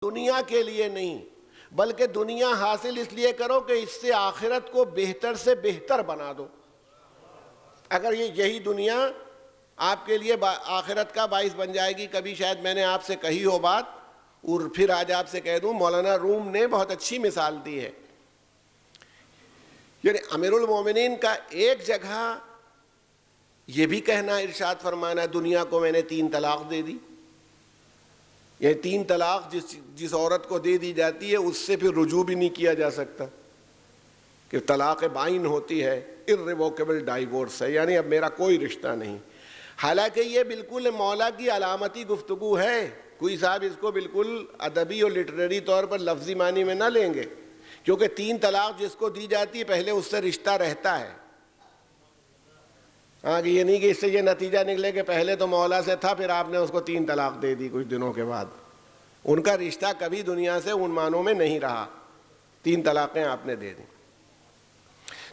دنیا کے لیے نہیں بلکہ دنیا حاصل اس لیے کرو کہ اس سے آخرت کو بہتر سے بہتر بنا دو. اگر یہی دنیا آپ کے لیے آخرت کا باعث بن جائے گی. کبھی شاید میں نے آپ سے کہی ہو بات اور پھر آج آپ سے کہہ دوں, مولانا روم نے بہت اچھی مثال دی ہے. یعنی امیر المومنین کا ایک جگہ یہ بھی کہنا ارشاد فرمانا دنیا کو میں نے 3 طلاق دے دی. یہ 3 طلاق جس عورت کو دے دی جاتی ہے اس سے پھر رجوع بھی نہیں کیا جا سکتا, کہ طلاق بائن ہوتی ہے, irrevocable ڈائیورس ہے, یعنی اب میرا کوئی رشتہ نہیں. حالانکہ یہ بالکل مولا کی علامتی گفتگو ہے. کوئی صاحب اس کو بالکل ادبی اور لٹریری طور پر لفظی معنی میں نہ لیں گے, کیونکہ 3 طلاق جس کو دی جاتی ہے پہلے اس سے رشتہ رہتا ہے. ہاں, کہ یہ نہیں کہ اس سے یہ نتیجہ نکلے کہ پہلے تو مولا سے تھا پھر آپ نے اس کو 3 طلاق دے دی کچھ دنوں کے بعد. ان کا رشتہ کبھی دنیا سے ان معنوں میں نہیں رہا, 3 طلاقیں آپ نے دے دی.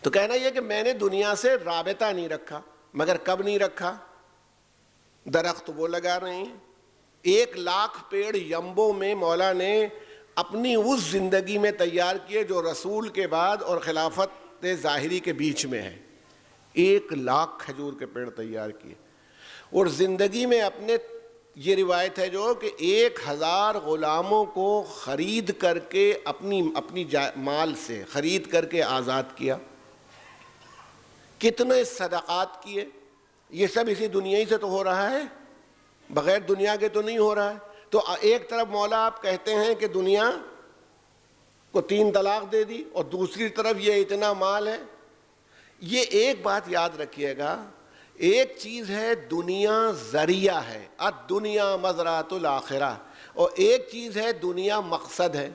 تو کہنا یہ کہ میں نے دنیا سے رابطہ نہیں رکھا. مگر کب نہیں رکھا؟ درخت وہ لگا رہے ہیں, 1,00,000 پیڑ یمبو میں مولا نے اپنی اس زندگی میں تیار کیے جو رسول کے بعد اور خلافت ظاہری کے بیچ میں ہے. 1,00,000 کھجور کے پیڑ تیار کیے, اور زندگی میں اپنے, یہ روایت ہے جو کہ 1,000 غلاموں کو خرید کر کے اپنی مال سے خرید کر کے آزاد کیا. کتنے صدقات کیے. یہ سب اسی دنیا ہی سے تو ہو رہا ہے, بغیر دنیا کے تو نہیں ہو رہا ہے. تو ایک طرف مولا آپ کہتے ہیں کہ دنیا کو 3 طلاق دے دی, اور دوسری طرف یہ اتنا مال ہے. یہ ایک بات یاد رکھیے گا, ایک چیز ہے دنیا ذریعہ ہے, الدنیا مزرعۃ الآخرہ, اور ایک چیز ہے دنیا مقصد ہے.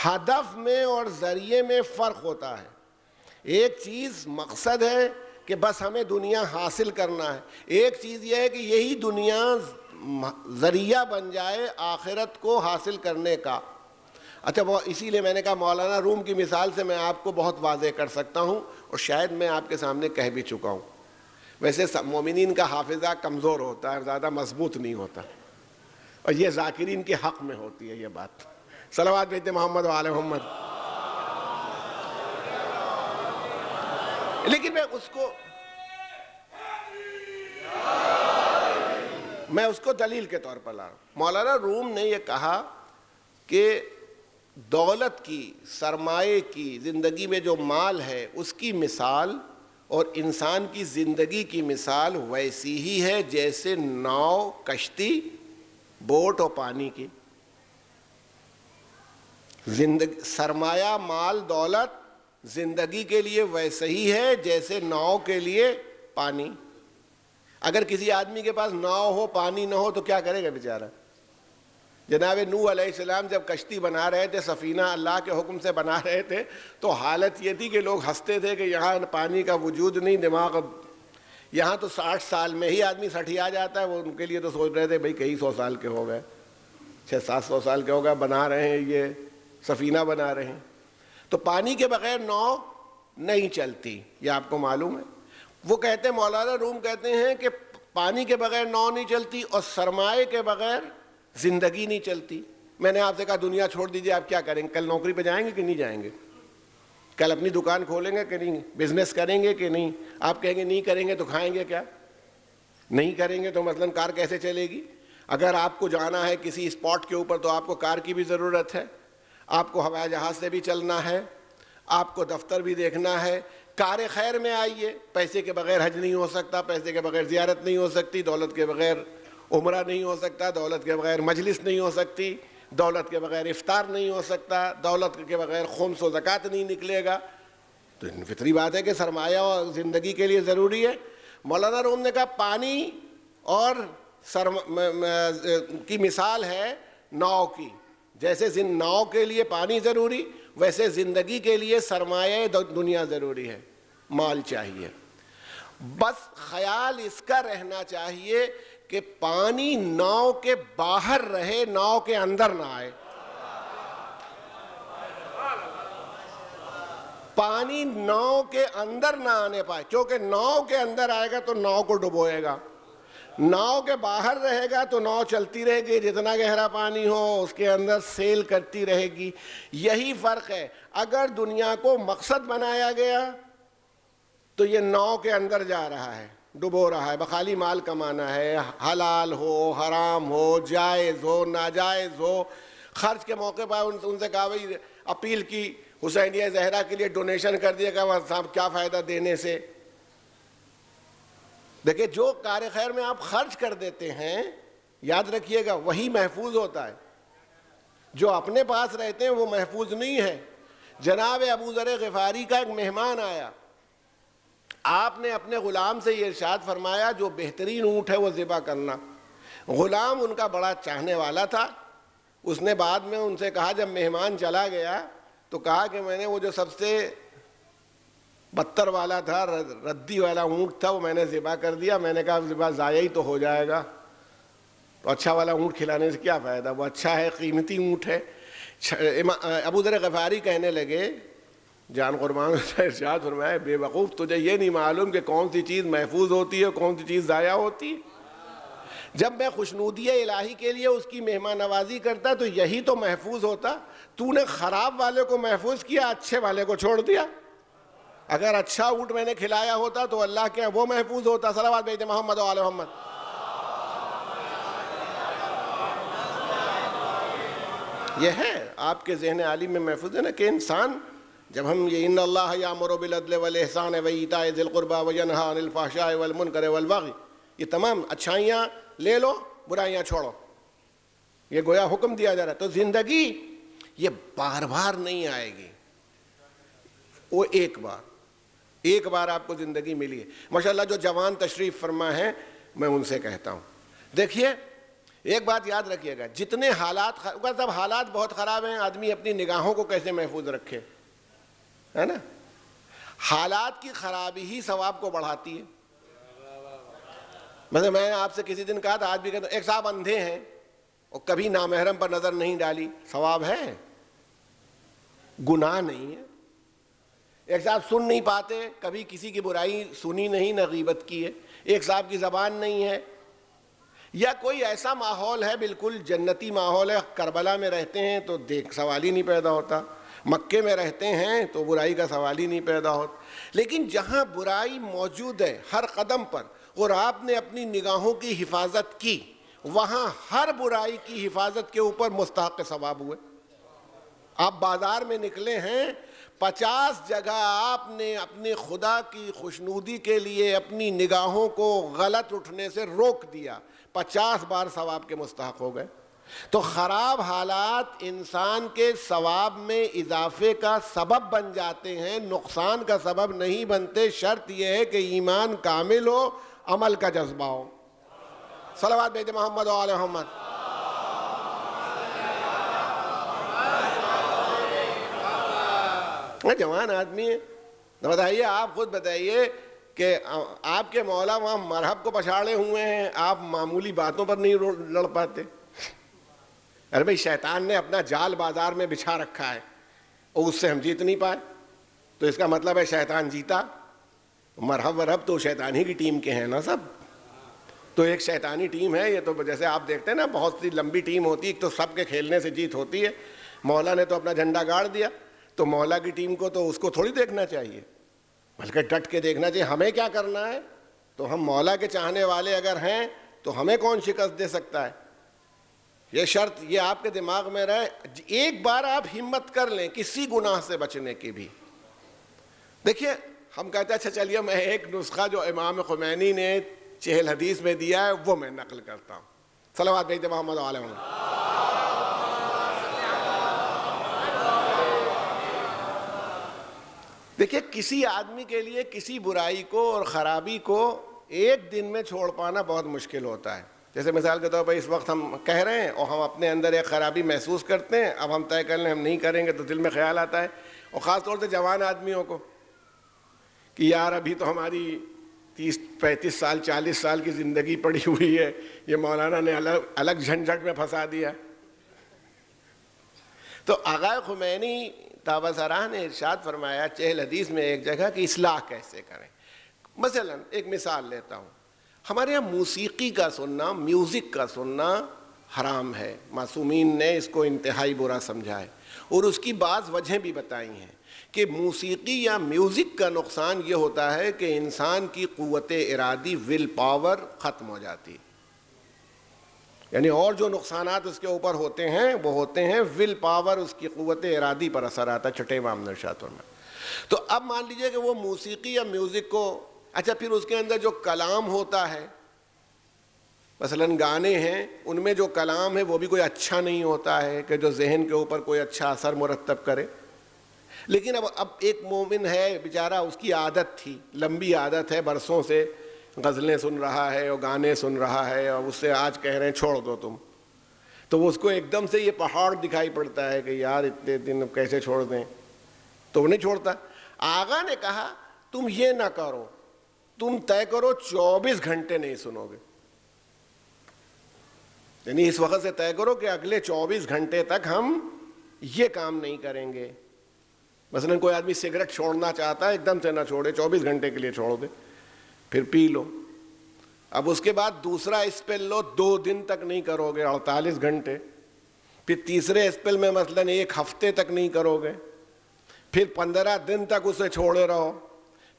ہدف میں اور ذریعے میں فرق ہوتا ہے. ایک چیز مقصد ہے کہ بس ہمیں دنیا حاصل کرنا ہے, ایک چیز یہ ہے کہ یہی دنیا ذریعہ بن جائے آخرت کو حاصل کرنے کا. اچھا, وہ اسی لیے میں نے کہا مولانا روم کی مثال سے میں آپ کو بہت واضح کر سکتا ہوں, اور شاید میں آپ کے سامنے کہہ بھی چکا ہوں. ویسے مومنین کا حافظہ کمزور ہوتا ہے, زیادہ مضبوط نہیں ہوتا, اور یہ ذاکرین کے حق میں ہوتی ہے یہ بات. صلوات بھیجتے محمد و آل محمد. لیکن میں اس کو دلیل کے طور پر لا رہا ہوں. مولانا روم نے یہ کہا کہ دولت کی, سرمایے کی, زندگی میں جو مال ہے اس کی مثال اور انسان کی زندگی کی مثال ویسی ہی ہے جیسے ناؤ, کشتی, بوٹ اور پانی کی. سرمایہ, مال, دولت زندگی کے لیے ویسے ہی ہے جیسے ناؤ کے لیے پانی. اگر کسی آدمی کے پاس ناؤ ہو, پانی نہ ہو, تو کیا کرے گا بیچارہ؟ جناب نوح علیہ السلام جب کشتی بنا رہے تھے, سفینہ اللہ کے حکم سے بنا رہے تھے, تو حالت یہ تھی کہ لوگ ہنستے تھے کہ یہاں پانی کا وجود نہیں, دماغ یہاں تو 60 سال میں ہی آدمی سٹھیا جاتا ہے. وہ ان کے لیے تو سوچ رہے تھے بھئی کئی 100 سال کے ہو گئے, 600-700 سال کے ہو گئے, بنا رہے ہیں یہ سفینہ بنا رہے ہیں. تو پانی کے بغیر ناؤ نہیں چلتی, یہ آپ کو معلوم ہے. وہ کہتے ہیں, مولانا روم کہتے ہیں کہ پانی کے بغیر ناؤ نہیں چلتی, اور سرمایے کے بغیر زندگی نہیں چلتی. میں نے آپ سے کہا دنیا چھوڑ دیجئے, آپ کیا کریں گے؟ کل نوکری پہ جائیں گے کہ نہیں جائیں گے؟ کل اپنی دکان کھولیں گے کہ نہیں؟ بزنس کریں گے کہ نہیں؟ آپ کہیں گے نہیں کریں گے تو کھائیں گے کیا؟ نہیں کریں گے تو مثلاً کار کیسے چلے گی؟ اگر آپ کو جانا ہے کسی اسپاٹ کے اوپر تو آپ کو کار کی بھی ضرورت ہے, آپ کو ہوائی جہاز سے بھی چلنا ہے, آپ کو دفتر بھی دیکھنا ہے. کار خیر میں آئیے, پیسے کے بغیر حج نہیں ہو سکتا, پیسے کے بغیر زیارت نہیں ہو سکتی, دولت کے بغیر عمرہ نہیں ہو سکتا, دولت کے بغیر مجلس نہیں ہو سکتی, دولت کے بغیر افطار نہیں ہو سکتا, دولت کے بغیر خمس و زکوٰۃ نہیں نکلے گا. تو فطری بات ہے کہ سرمایہ اور زندگی کے لیے ضروری ہے. مولانا روم نے کہا پانی اور کی مثال ہے ناؤ کی. جیسے ناؤ کے لیے پانی ضروری, ویسے زندگی کے لیے سرمایہ دنیا ضروری ہے, مال چاہیے. بس خیال اس کا رہنا چاہیے کہ پانی ناؤ کے باہر رہے, ناؤ کے اندر نہ آئے. پانی ناؤ کے اندر نہ آنے پائے, کیونکہ ناؤ کے اندر آئے گا تو ناؤ کو ڈبوئے گا. ناؤ کے باہر رہے گا تو ناؤ چلتی رہے گی، جتنا گہرا پانی ہو اس کے اندر سیل کرتی رہے گی۔ یہی فرق ہے، اگر دنیا کو مقصد بنایا گیا تو یہ ناؤ کے اندر جا رہا ہے، ڈبو رہا ہے، بخالی مال کمانا ہے، حلال ہو حرام ہو، جائز ہو ناجائز ہو۔ خرچ کے موقع پر ان سے کہا بھائی اپیل کی حسینیہ زہرا کے لیے ڈونیشن کر دیا، کہ صاحب کیا فائدہ دینے سے۔ دیکھیں جو کار خیر میں آپ خرچ کر دیتے ہیں، یاد رکھیے گا وہی محفوظ ہوتا ہے، جو اپنے پاس رہتے ہیں وہ محفوظ نہیں ہے۔ جناب ابو ذر غفاری کا ایک مہمان آیا، آپ نے اپنے غلام سے یہ ارشاد فرمایا جو بہترین اونٹ ہے وہ ذبح کرنا۔ غلام ان کا بڑا چاہنے والا تھا، اس نے بعد میں ان سے کہا، جب مہمان چلا گیا تو کہا کہ میں نے وہ جو سب سے بتر والا تھا، ردی والا اونٹ تھا، وہ میں نے ذبح کر دیا۔ میں نے کہا ذبح ضائع ہی تو ہو جائے گا، تو اچھا والا اونٹ کھلانے سے کیا فائدہ، وہ اچھا ہے، قیمتی اونٹ ہے۔ ابو ذر غفاری کہنے لگے، جان قربان سے ارشاد فرمایا، بے وقوف تجھے یہ نہیں معلوم کہ کون سی چیز محفوظ ہوتی ہے کون سی چیز ضائع ہوتی ہے؟ جب میں خوشنودی الہی کے لیے اس کی مہمان نوازی کرتا تو یہی تو محفوظ ہوتا۔ تو نے خراب والے کو محفوظ کیا، اچھے والے کو چھوڑ دیا۔ اگر اچھا اونٹ میں نے کھلایا ہوتا تو اللہ کے وہ محفوظ ہوتا۔ صلوات بھیجتے محمد و آل محمد۔ یہ ہے آپ کے ذہن عالی میں محفوظ ہے نا کہ انسان، جب ہم یہ ان اللہ یامر بالعدل والاحسان وایتاء ذی القربی وینہی عن الفحشاء والمنکر والبغی، یہ تمام اچھائیاں لے لو، برائیاں چھوڑو، یہ گویا حکم دیا جا رہا ہے۔ تو زندگی یہ بار بار نہیں آئے گی، وہ ایک بار آپ کو زندگی ملی ہے۔ ماشاءاللہ جو جوان تشریف فرما ہے میں ان سے کہتا ہوں، دیکھیے ایک بات یاد رکھیے گا، جتنے حالات جب حالات بہت خراب ہیں، آدمی اپنی نگاہوں کو کیسے محفوظ رکھے، ہے نا؟ حالات کی خرابی ہی ثواب کو بڑھاتی ہے۔ مثلا میں نے آپ سے کسی دن کہا تھا، آج بھی کہتا ہوں، ایک صاحب اندھے ہیں اور کبھی نامحرم پر نظر نہیں ڈالی، ثواب ہے، گناہ نہیں ہے۔ ایک صاحب سن نہیں پاتے، کبھی کسی کی برائی سنی نہیں نہ غیبت کی ہے۔ ایک صاحب کی زبان نہیں ہے، یا کوئی ایسا ماحول ہے بالکل جنتی ماحول ہے، کربلا میں رہتے ہیں تو سوال ہی نہیں پیدا ہوتا، مکے میں رہتے ہیں تو برائی کا سوال ہی نہیں پیدا ہوتا۔ لیکن جہاں برائی موجود ہے ہر قدم پر اور آپ نے اپنی نگاہوں کی حفاظت کی، وہاں ہر برائی کی حفاظت کے اوپر مستحق ثواب ہوئے۔ آپ بازار میں نکلے ہیں، 50 جگہ آپ نے اپنے خدا کی خوشنودی کے لیے اپنی نگاہوں کو غلط اٹھنے سے روک دیا، 50 بار ثواب کے مستحق ہو گئے۔ تو خراب حالات انسان کے ثواب میں اضافے کا سبب بن جاتے ہیں، نقصان کا سبب نہیں بنتے۔ شرط یہ ہے کہ ایمان کامل ہو، عمل کا جذبہ ہو۔ صلوات بھیجتے محمد و آل محمد۔ جوان آدمی ہے، بتائیے، آپ خود بتائیے کہ آپ کے مولا وہاں مرحب کو پچھاڑے ہوئے ہیں، آپ معمولی باتوں پر نہیں لڑ پاتے۔ ارے بھائی شیطان نے اپنا جال بازار میں بچھا رکھا ہے اور اس سے ہم جیت نہیں پائے، تو اس کا مطلب ہے شیطان جیتا۔ مرحب ورحب تو شیطان ہی کی ٹیم کے ہیں نا سب، تو ایک شیطانی ٹیم ہے یہ۔ تو جیسے آپ دیکھتے ہیں نا بہت سی لمبی ٹیم ہوتی ہے، ایک تو سب کے کھیلنے سے جیت ہوتی ہے۔ مولا نے تو اپنا جھنڈا گاڑ دیا، تو مولا کی ٹیم کو تو اس کو تھوڑی دیکھنا چاہیے، بلکہ ڈٹ کے دیکھنا چاہیے ہمیں کیا کرنا ہے۔ تو ہم مولا کے چاہنے والے اگر ہیں تو ہمیں کون شکست دے سکتا ہے؟ یہ شرط یہ آپ کے دماغ میں رہے۔ ایک بار آپ ہمت کر لیں کسی گناہ سے بچنے کی بھی۔ دیکھیے ہم کہتے ہیں اچھا چلیے میں ایک نسخہ جو امام خمینی نے 40 حدیث میں دیا ہے وہ میں نقل کرتا ہوں۔ صلوات بھیجتے محمد علیہ وسلم۔ دیکھیے کسی آدمی کے لیے کسی برائی کو اور خرابی کو ایک دن میں چھوڑ پانا بہت مشکل ہوتا ہے۔ جیسے مثال کے طور پر اس وقت ہم کہہ رہے ہیں اور ہم اپنے اندر ایک خرابی محسوس کرتے ہیں، اب ہم طے کر لیں ہم نہیں کریں گے تو دل میں خیال آتا ہے، اور خاص طور سے جوان آدمیوں کو کہ یار ابھی تو ہماری 30-35 سال 40 سال کی زندگی پڑی ہوئی ہے، یہ مولانا نے الگ جھنجھٹ میں پھنسا دیا۔ تو آقا خمینی تابہ سراہ نے ارشاد فرمایا 40 حدیث میں ایک جگہ کہ اصلاح کیسے کریں۔ مثلا ایک مثال لیتا ہوں، ہمارے یہاں موسیقی کا سننا، میوزک کا سننا حرام ہے. معصومین نے اس کو انتہائی برا سمجھا ہے اور اس کی بعض وجہیں بھی بتائی ہیں کہ موسیقی یا میوزک کا نقصان یہ ہوتا ہے کہ انسان کی قوت ارادی، ول پاور ختم ہو جاتی ہے. یعنی اور جو نقصانات اس کے اوپر ہوتے ہیں وہ ہوتے ہیں ول پاور، اس کی قوت ارادی پر اثر آتا ہے. چھٹے امام نے ارشاد فرمایا. تو اب مان لیجئے کہ وہ موسیقی یا میوزک کو، اچھا پھر اس کے اندر جو کلام ہوتا ہے، مثلاً گانے ہیں، ان میں جو کلام ہے وہ بھی کوئی اچھا نہیں ہوتا ہے کہ جو ذہن کے اوپر کوئی اچھا اثر مرتب کرے. لیکن اب ایک مومن ہے بیچارہ، اس کی عادت تھی، لمبی عادت ہے، برسوں سے غزلیں سن رہا ہے اور گانے سن رہا ہے، اور اس سے آج کہہ رہے ہیں چھوڑ دو تم، تو وہ اس کو ایک دم سے یہ پہاڑ دکھائی پڑتا ہے کہ یار اتنے دن کیسے چھوڑ دیں، تو وہ نہیں چھوڑتا. آقا نے کہا تم یہ نہ کرو، تم طے کرو 24 گھنٹے نہیں سنو گے. یعنی اس وقت سے طے کرو کہ اگلے 24 گھنٹے تک ہم یہ کام نہیں کریں گے. مثلا کوئی آدمی سگریٹ چھوڑنا چاہتا ہے، ایک دم سے نہ چھوڑے، 24 گھنٹے کے لیے چھوڑ دے، پھر پی لو. اب اس کے بعد دوسرا اسپیل لو، 2 دن تک نہیں کرو گے، 48 گھنٹے. پھر تیسرے اسپیل میں مثلا 1 ہفتے تک نہیں کرو گے، پھر 15 دن تک اسے چھوڑے رہو،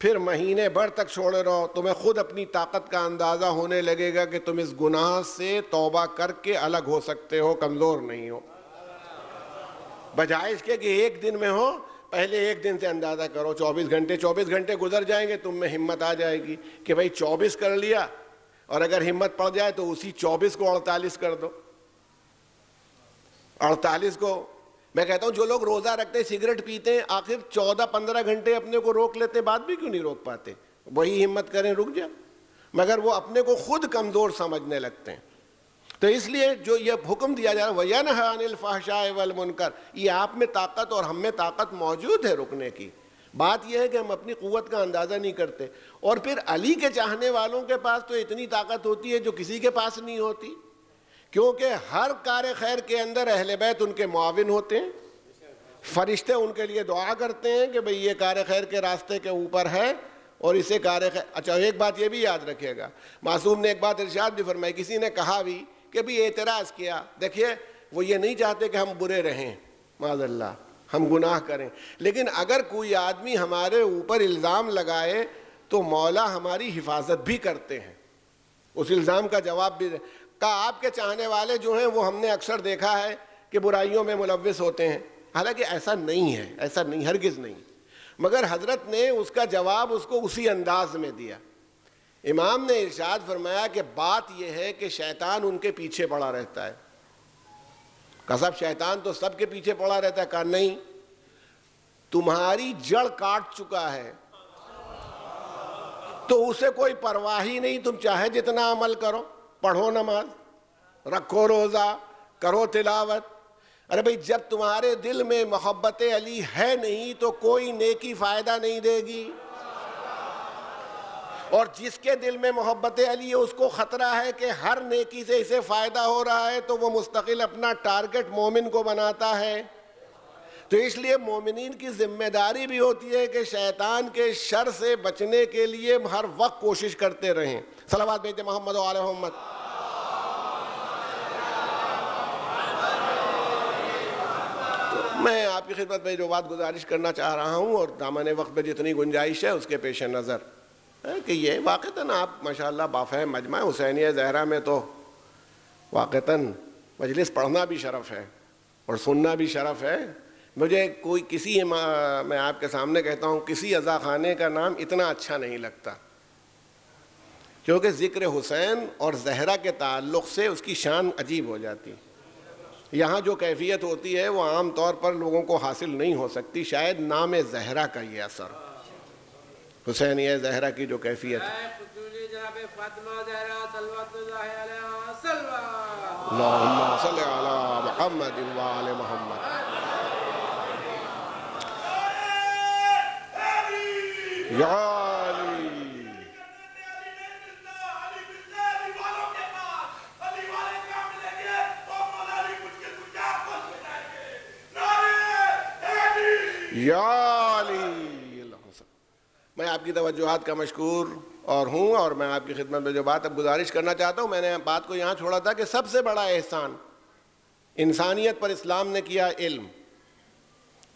پھر مہینے بھر تک چھوڑے رہو. تمہیں خود اپنی طاقت کا اندازہ ہونے لگے گا کہ تم اس گناہ سے توبہ کر کے الگ ہو سکتے ہو، کمزور نہیں ہو. بجائے اس کے کہ ایک دن میں ہو، پہلے ایک دن سے اندازہ کرو. 24 گھنٹے گزر جائیں گے، تم میں ہمت آ جائے گی کہ بھائی 24 کر لیا، اور اگر ہمت پڑ جائے تو اسی 24 کو 48 کر دو. 48 کو میں کہتا ہوں جو لوگ روزہ رکھتے سگریٹ پیتے ہیں، آخر 14-15 گھنٹے اپنے کو روک لیتے، بعد بھی کیوں نہیں روک پاتے؟ وہی ہمت کریں رک جا، مگر وہ اپنے کو خود کمزور سمجھنے لگتے ہیں. تو اس لیے جو یہ حکم دیا جا رہا ہے وَيَنْهَ عَنِ الْفَحْشَاءِ وَالْمُنْكَرِ، یہ آپ میں طاقت اور ہم میں طاقت موجود ہے رکنے کی. بات یہ ہے کہ ہم اپنی قوت کا اندازہ نہیں کرتے. اور پھر علی کے چاہنے والوں کے پاس تو اتنی طاقت ہوتی ہے جو کسی کے پاس نہیں ہوتی، کیونکہ ہر کار خیر کے اندر اہل بیت ان کے معاون ہوتے ہیں. فرشتے ان کے لیے دعا کرتے ہیں کہ بھئی یہ کار خیر کے راستے کے اوپر ہے اور اسے کار خیر. اچھا ایک بات یہ بھی یاد رکھیے گا، معصوم نے ایک بات ارشاد بھی فرمائی، کسی نے کہا بھی کہ بھی اعتراض کیا، دیکھیے وہ یہ نہیں چاہتے کہ ہم برے رہیں، معاذ اللہ ہم گناہ کریں، لیکن اگر کوئی آدمی ہمارے اوپر الزام لگائے تو مولا ہماری حفاظت بھی کرتے ہیں، اس الزام کا جواب بھی کہا. آپ کے چاہنے والے جو ہیں وہ ہم نے اکثر دیکھا ہے کہ برائیوں میں ملوث ہوتے ہیں، حالانکہ ایسا نہیں ہے، ایسا نہیں، ہرگز نہیں. مگر حضرت نے اس کا جواب اس کو اسی انداز میں دیا. امام نے ارشاد فرمایا کہ بات یہ ہے کہ شیطان ان کے پیچھے پڑا رہتا ہے. کہا صاحب شیطان تو سب کے پیچھے پڑا رہتا ہے. کہا نہیں، تمہاری جڑ کاٹ چکا ہے تو اسے کوئی پرواہ ہی نہیں، تم چاہے جتنا عمل کرو، پڑھو نماز، رکھو روزہ، کرو تلاوت. ارے بھئی جب تمہارے دل میں محبت علی ہے نہیں تو کوئی نیکی فائدہ نہیں دے گی. اور جس کے دل میں محبت علی ہے اس کو خطرہ ہے کہ ہر نیکی سے اسے فائدہ ہو رہا ہے، تو وہ مستقل اپنا ٹارگٹ مومن کو بناتا ہے. تو اس لیے مومنین کی ذمہ داری بھی ہوتی ہے کہ شیطان کے شر سے بچنے کے لیے ہر وقت کوشش کرتے رہیں. صلوات بھیجتے محمد و آل محمد. میں آپ کی خدمت میں جو بات گزارش کرنا چاہ رہا ہوں اور دامن وقت میں جتنی گنجائش ہے اس کے پیش نظر کہ یہ واقعتاً آپ ماشاءاللہ بافہم مجمع حسینیہ زہرا میں تو واقعتاً مجلس پڑھنا بھی شرف ہے اور سننا بھی شرف ہے. مجھے کوئی کسی میں آپ کے سامنے کہتا ہوں کسی عزا خانے کا نام اتنا اچھا نہیں لگتا، کیونکہ ذکر حسین اور زہرا کے تعلق سے اس کی شان عجیب ہو جاتی. یہاں جو کیفیت ہوتی ہے وہ عام طور پر لوگوں کو حاصل نہیں ہو سکتی، شاید نام زہرا کا یہ اثر، حسینیہ زہرا کی جو کیفیت ہے. اللہم صلی علی محمد وآل محمد. یا یا علی. میں آپ کی توجہات کا مشکور اور ہوں، اور میں آپ کی خدمت میں جو بات اب گزارش کرنا چاہتا ہوں، میں نے بات کو یہاں چھوڑا تھا کہ سب سے بڑا احسان انسانیت پر اسلام نے کیا علم.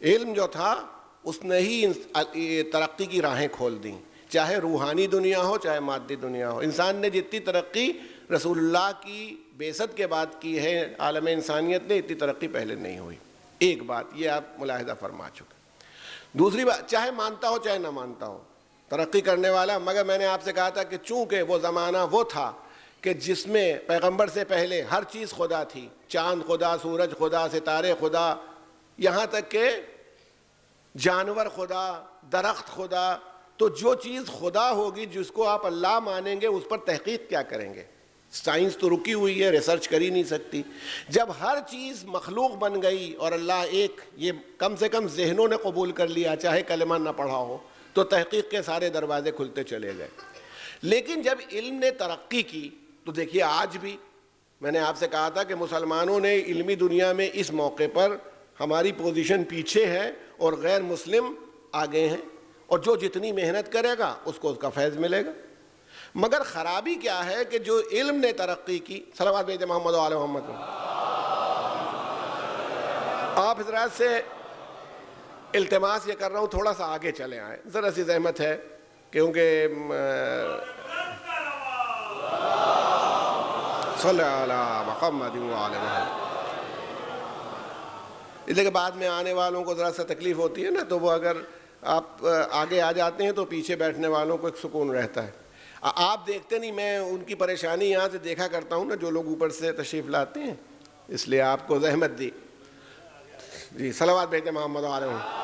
علم جو تھا اس نے ہی ترقی کی راہیں کھول دیں، چاہے روحانی دنیا ہو چاہے مادی دنیا ہو. انسان نے جتنی ترقی رسول اللہ کی بعثت کے بعد کی ہے عالم انسانیت نے، اتنی ترقی پہلے نہیں ہوئی. ایک بات یہ آپ ملاحظہ فرما چکے. دوسری بات، چاہے مانتا ہو چاہے نہ مانتا ہو، ترقی کرنے والا، مگر میں نے آپ سے کہا تھا کہ چونکہ وہ زمانہ وہ تھا کہ جس میں پیغمبر سے پہلے ہر چیز خدا تھی، چاند خدا، سورج خدا، ستارے خدا، یہاں تک کہ جانور خدا، درخت خدا. تو جو چیز خدا ہوگی، جس کو آپ اللہ مانیں گے، اس پر تحقیق کیا کریں گے؟ سائنس تو رکی ہوئی ہے، ریسرچ کر ہی نہیں سکتی. جب ہر چیز مخلوق بن گئی اور اللہ ایک، یہ کم سے کم ذہنوں نے قبول کر لیا، چاہے کلمہ نہ پڑھا ہو، تو تحقیق کے سارے دروازے کھلتے چلے گئے. لیکن جب علم نے ترقی کی تو دیکھیے آج بھی میں نے آپ سے کہا تھا کہ مسلمانوں نے علمی دنیا میں اس موقع پر ہماری پوزیشن پیچھے ہے اور غیر مسلم آگے ہیں، اور جو جتنی محنت کرے گا اس کو اس کا فیض ملے گا. مگر خرابی کیا ہے کہ جو علم نے ترقی کی، صلوات بھیجیں محمد و آل محمد. آپ حضرات سے التماس یہ کر رہا ہوں تھوڑا سا آگے چلے آئیں، ذرا سی زحمت ہے، کیونکہ صلی علی محمد و آل محمد. اس لیے کہ بعد میں آنے والوں کو ذرا سا تکلیف ہوتی ہے نا، تو وہ اگر آپ آگے آ جاتے ہیں تو پیچھے بیٹھنے والوں کو ایک سکون رہتا ہے. آپ دیکھتے نہیں، میں ان کی پریشانی یہاں سے دیکھا کرتا ہوں نا، جو لوگ اوپر سے تشریف لاتے ہیں، اس لیے آپ کو زحمت دی. جی صلوات بھیجیں محمد علیہ وسلم.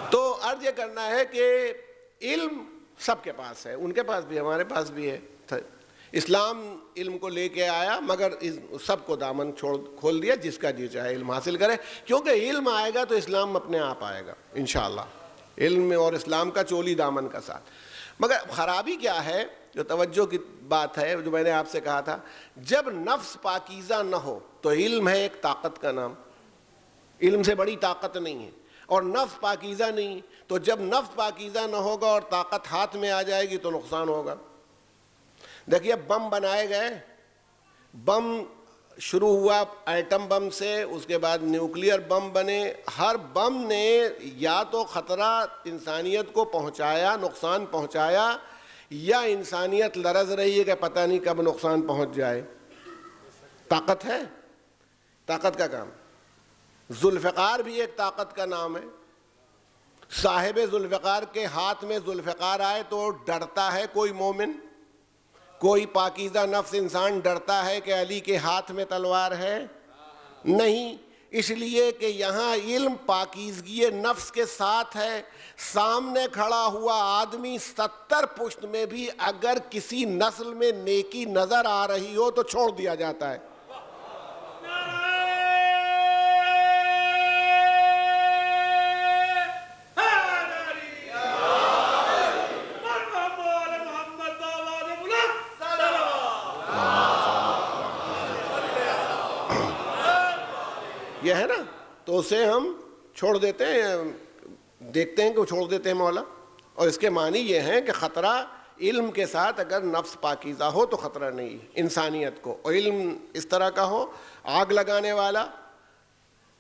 تو عرض یہ کرنا ہے کہ علم سب کے پاس ہے، ان کے پاس بھی، ہمارے پاس بھی ہے. اسلام علم کو لے کے آیا، مگر سب کو دامن کھول دیا، جس کا جی چاہے علم حاصل کرے، کیونکہ علم آئے گا تو اسلام اپنے آپ آئے گا انشاءاللہ. علم اور اسلام کا چولی دامن کا ساتھ. مگر خرابی کیا ہے، جو توجہ کی بات ہے، جو میں نے آپ سے کہا تھا، جب نفس پاکیزہ نہ ہو تو علم ہے ایک طاقت کا نام، علم سے بڑی طاقت نہیں ہے. اور نفس پاکیزہ نہیں، تو جب نفس پاکیزہ نہ ہوگا اور طاقت ہاتھ میں آ جائے گی تو نقصان ہوگا. دیکھیے بم بنائے گئے، بم شروع ہوا ایٹم بم سے، اس کے بعد نیوکلیئر بم بنے. ہر بم نے یا تو خطرہ انسانیت کو پہنچایا، نقصان پہنچایا، یا انسانیت لرز رہی ہے کہ پتہ نہیں کب نقصان پہنچ جائے. طاقت ہے، طاقت کا کام. ذوالفقار بھی ایک طاقت کا نام ہے. صاحب ذوالفقار کے ہاتھ میں ذوالفقار آئے تو ڈرتا ہے کوئی مومن؟ کوئی پاکیزہ نفس انسان ڈرتا ہے کہ علی کے ہاتھ میں تلوار ہے؟ نہیں. اس لیے کہ یہاں علم پاکیزگی نفس کے ساتھ ہے. سامنے کھڑا ہوا آدمی 70 پشت میں بھی اگر کسی نسل میں نیکی نظر آ رہی ہو تو چھوڑ دیا جاتا ہے. یہ ہے نا، تو اسے ہم چھوڑ دیتے ہیں، دیکھتے ہیں کہ وہ چھوڑ دیتے ہیں مولا. اور اس کے معنی یہ ہیں کہ خطرہ علم کے ساتھ اگر نفس پاکیزہ ہو تو خطرہ نہیں انسانیت کو. اور علم اس طرح کا ہو، آگ لگانے والا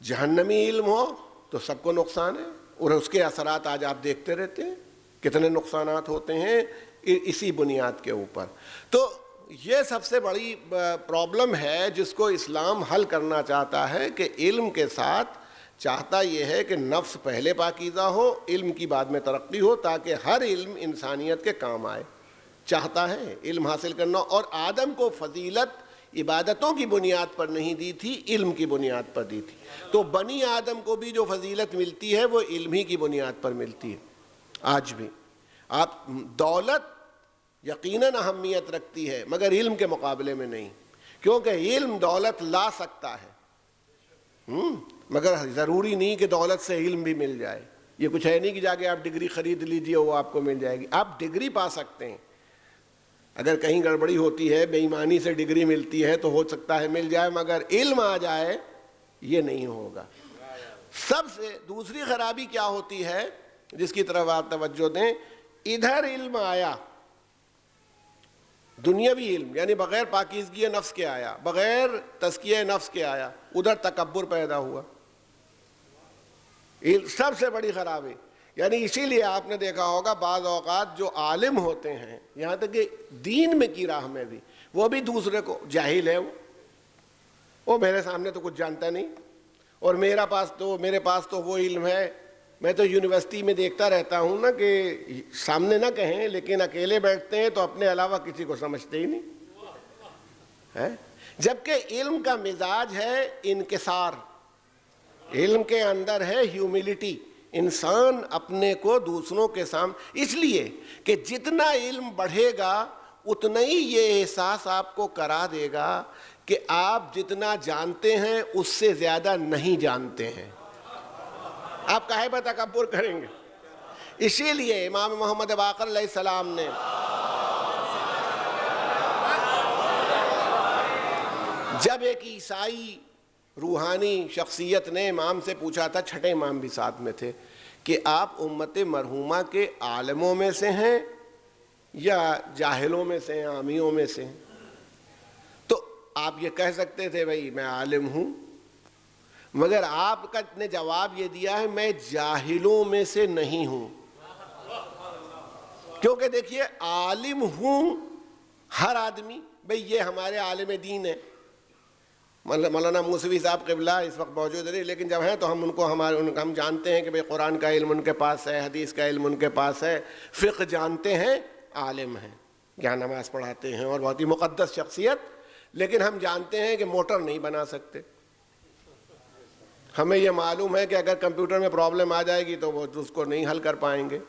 جہنمی علم ہو تو سب کو نقصان ہے. اور اس کے اثرات آج آپ دیکھتے رہتے ہیں، کتنے نقصانات ہوتے ہیں اسی بنیاد کے اوپر. تو یہ سب سے بڑی پرابلم ہے جس کو اسلام حل کرنا چاہتا ہے، کہ علم کے ساتھ چاہتا یہ ہے کہ نفس پہلے پاکیزہ ہو، علم کی بعد میں ترقی ہو، تاکہ ہر علم انسانیت کے کام آئے. چاہتا ہے علم حاصل کرنا. اور آدم کو فضیلت عبادتوں کی بنیاد پر نہیں دی تھی، علم کی بنیاد پر دی تھی. تو بنی آدم کو بھی جو فضیلت ملتی ہے وہ علم ہی کی بنیاد پر ملتی ہے. آج بھی آپ دولت یقیناً اہمیت رکھتی ہے، مگر علم کے مقابلے میں نہیں. کیونکہ علم دولت لا سکتا ہے، مگر ضروری نہیں کہ دولت سے علم بھی مل جائے. یہ کچھ ہے نہیں کہ جا کے آپ ڈگری خرید لیجئے وہ آپ کو مل جائے گی. آپ ڈگری پا سکتے ہیں، اگر کہیں گڑبڑی ہوتی ہے، بے ایمانی سے ڈگری ملتی ہے تو ہو سکتا ہے مل جائے، مگر علم آ جائے یہ نہیں ہوگا. سب سے دوسری خرابی کیا ہوتی ہے جس کی طرف آپ توجہ دیں. ادھر علم آیا دنیاوی علم، یعنی بغیر پاکیزگی نفس کے آیا، بغیر تزکیہ نفس کے آیا. ادھر تکبر پیدا ہوا، سب سے بڑی خرابی. یعنی اسی لیے آپ نے دیکھا ہوگا بعض اوقات جو عالم ہوتے ہیں، یہاں تک کہ دین میں کی راہ میں بھی، وہ بھی دوسرے کو جاہل ہے، وہ میرے سامنے تو کچھ جانتا نہیں، اور میرے پاس تو وہ علم ہے. میں تو یونیورسٹی میں دیکھتا رہتا ہوں نا کہ سامنے نہ کہیں لیکن اکیلے بیٹھتے ہیں تو اپنے علاوہ کسی کو سمجھتے ہی نہیں. جبکہ علم کا مزاج ہے انکسار، علم کے اندر ہے ہیوملٹی. انسان اپنے کو دوسروں کے سامنے، اس لیے کہ جتنا علم بڑھے گا اتنا ہی یہ احساس آپ کو کرا دے گا کہ آپ جتنا جانتے ہیں اس سے زیادہ نہیں جانتے ہیں. آپ کاہے پر تکبر کریں گے؟ اسی لیے امام محمد باقر علیہ السلام نے جب ایک عیسائی روحانی شخصیت نے امام سے پوچھا تھا، چھٹے امام بھی ساتھ میں تھے، کہ آپ امت مرحومہ کے عالموں میں سے ہیں یا جاہلوں میں سے ہیں، عامیوں میں سے ہیں؟ تو آپ یہ کہہ سکتے تھے بھئی میں عالم ہوں، مگر آپ کا نے جواب یہ دیا ہے میں جاہلوں میں سے نہیں ہوں. کیونکہ دیکھیے عالم ہوں ہر آدمی، بھئی یہ ہمارے عالم دین ہے، مولانا موسوی صاحب قبلہ اس وقت موجود نہیں، لیکن جب ہیں تو ہم ان کو ہم جانتے ہیں کہ بھئی قرآن کا علم ان کے پاس ہے، حدیث کا علم ان کے پاس ہے، فقہ جانتے ہیں، عالم ہیں، یہاں نماز پڑھاتے ہیں اور بہت ہی مقدس شخصیت. لیکن ہم جانتے ہیں کہ موٹر نہیں بنا سکتے. ہمیں یہ معلوم ہے کہ اگر کمپیوٹر میں پرابلم آ جائے گی تو وہ اس کو نہیں حل کر پائیں گے.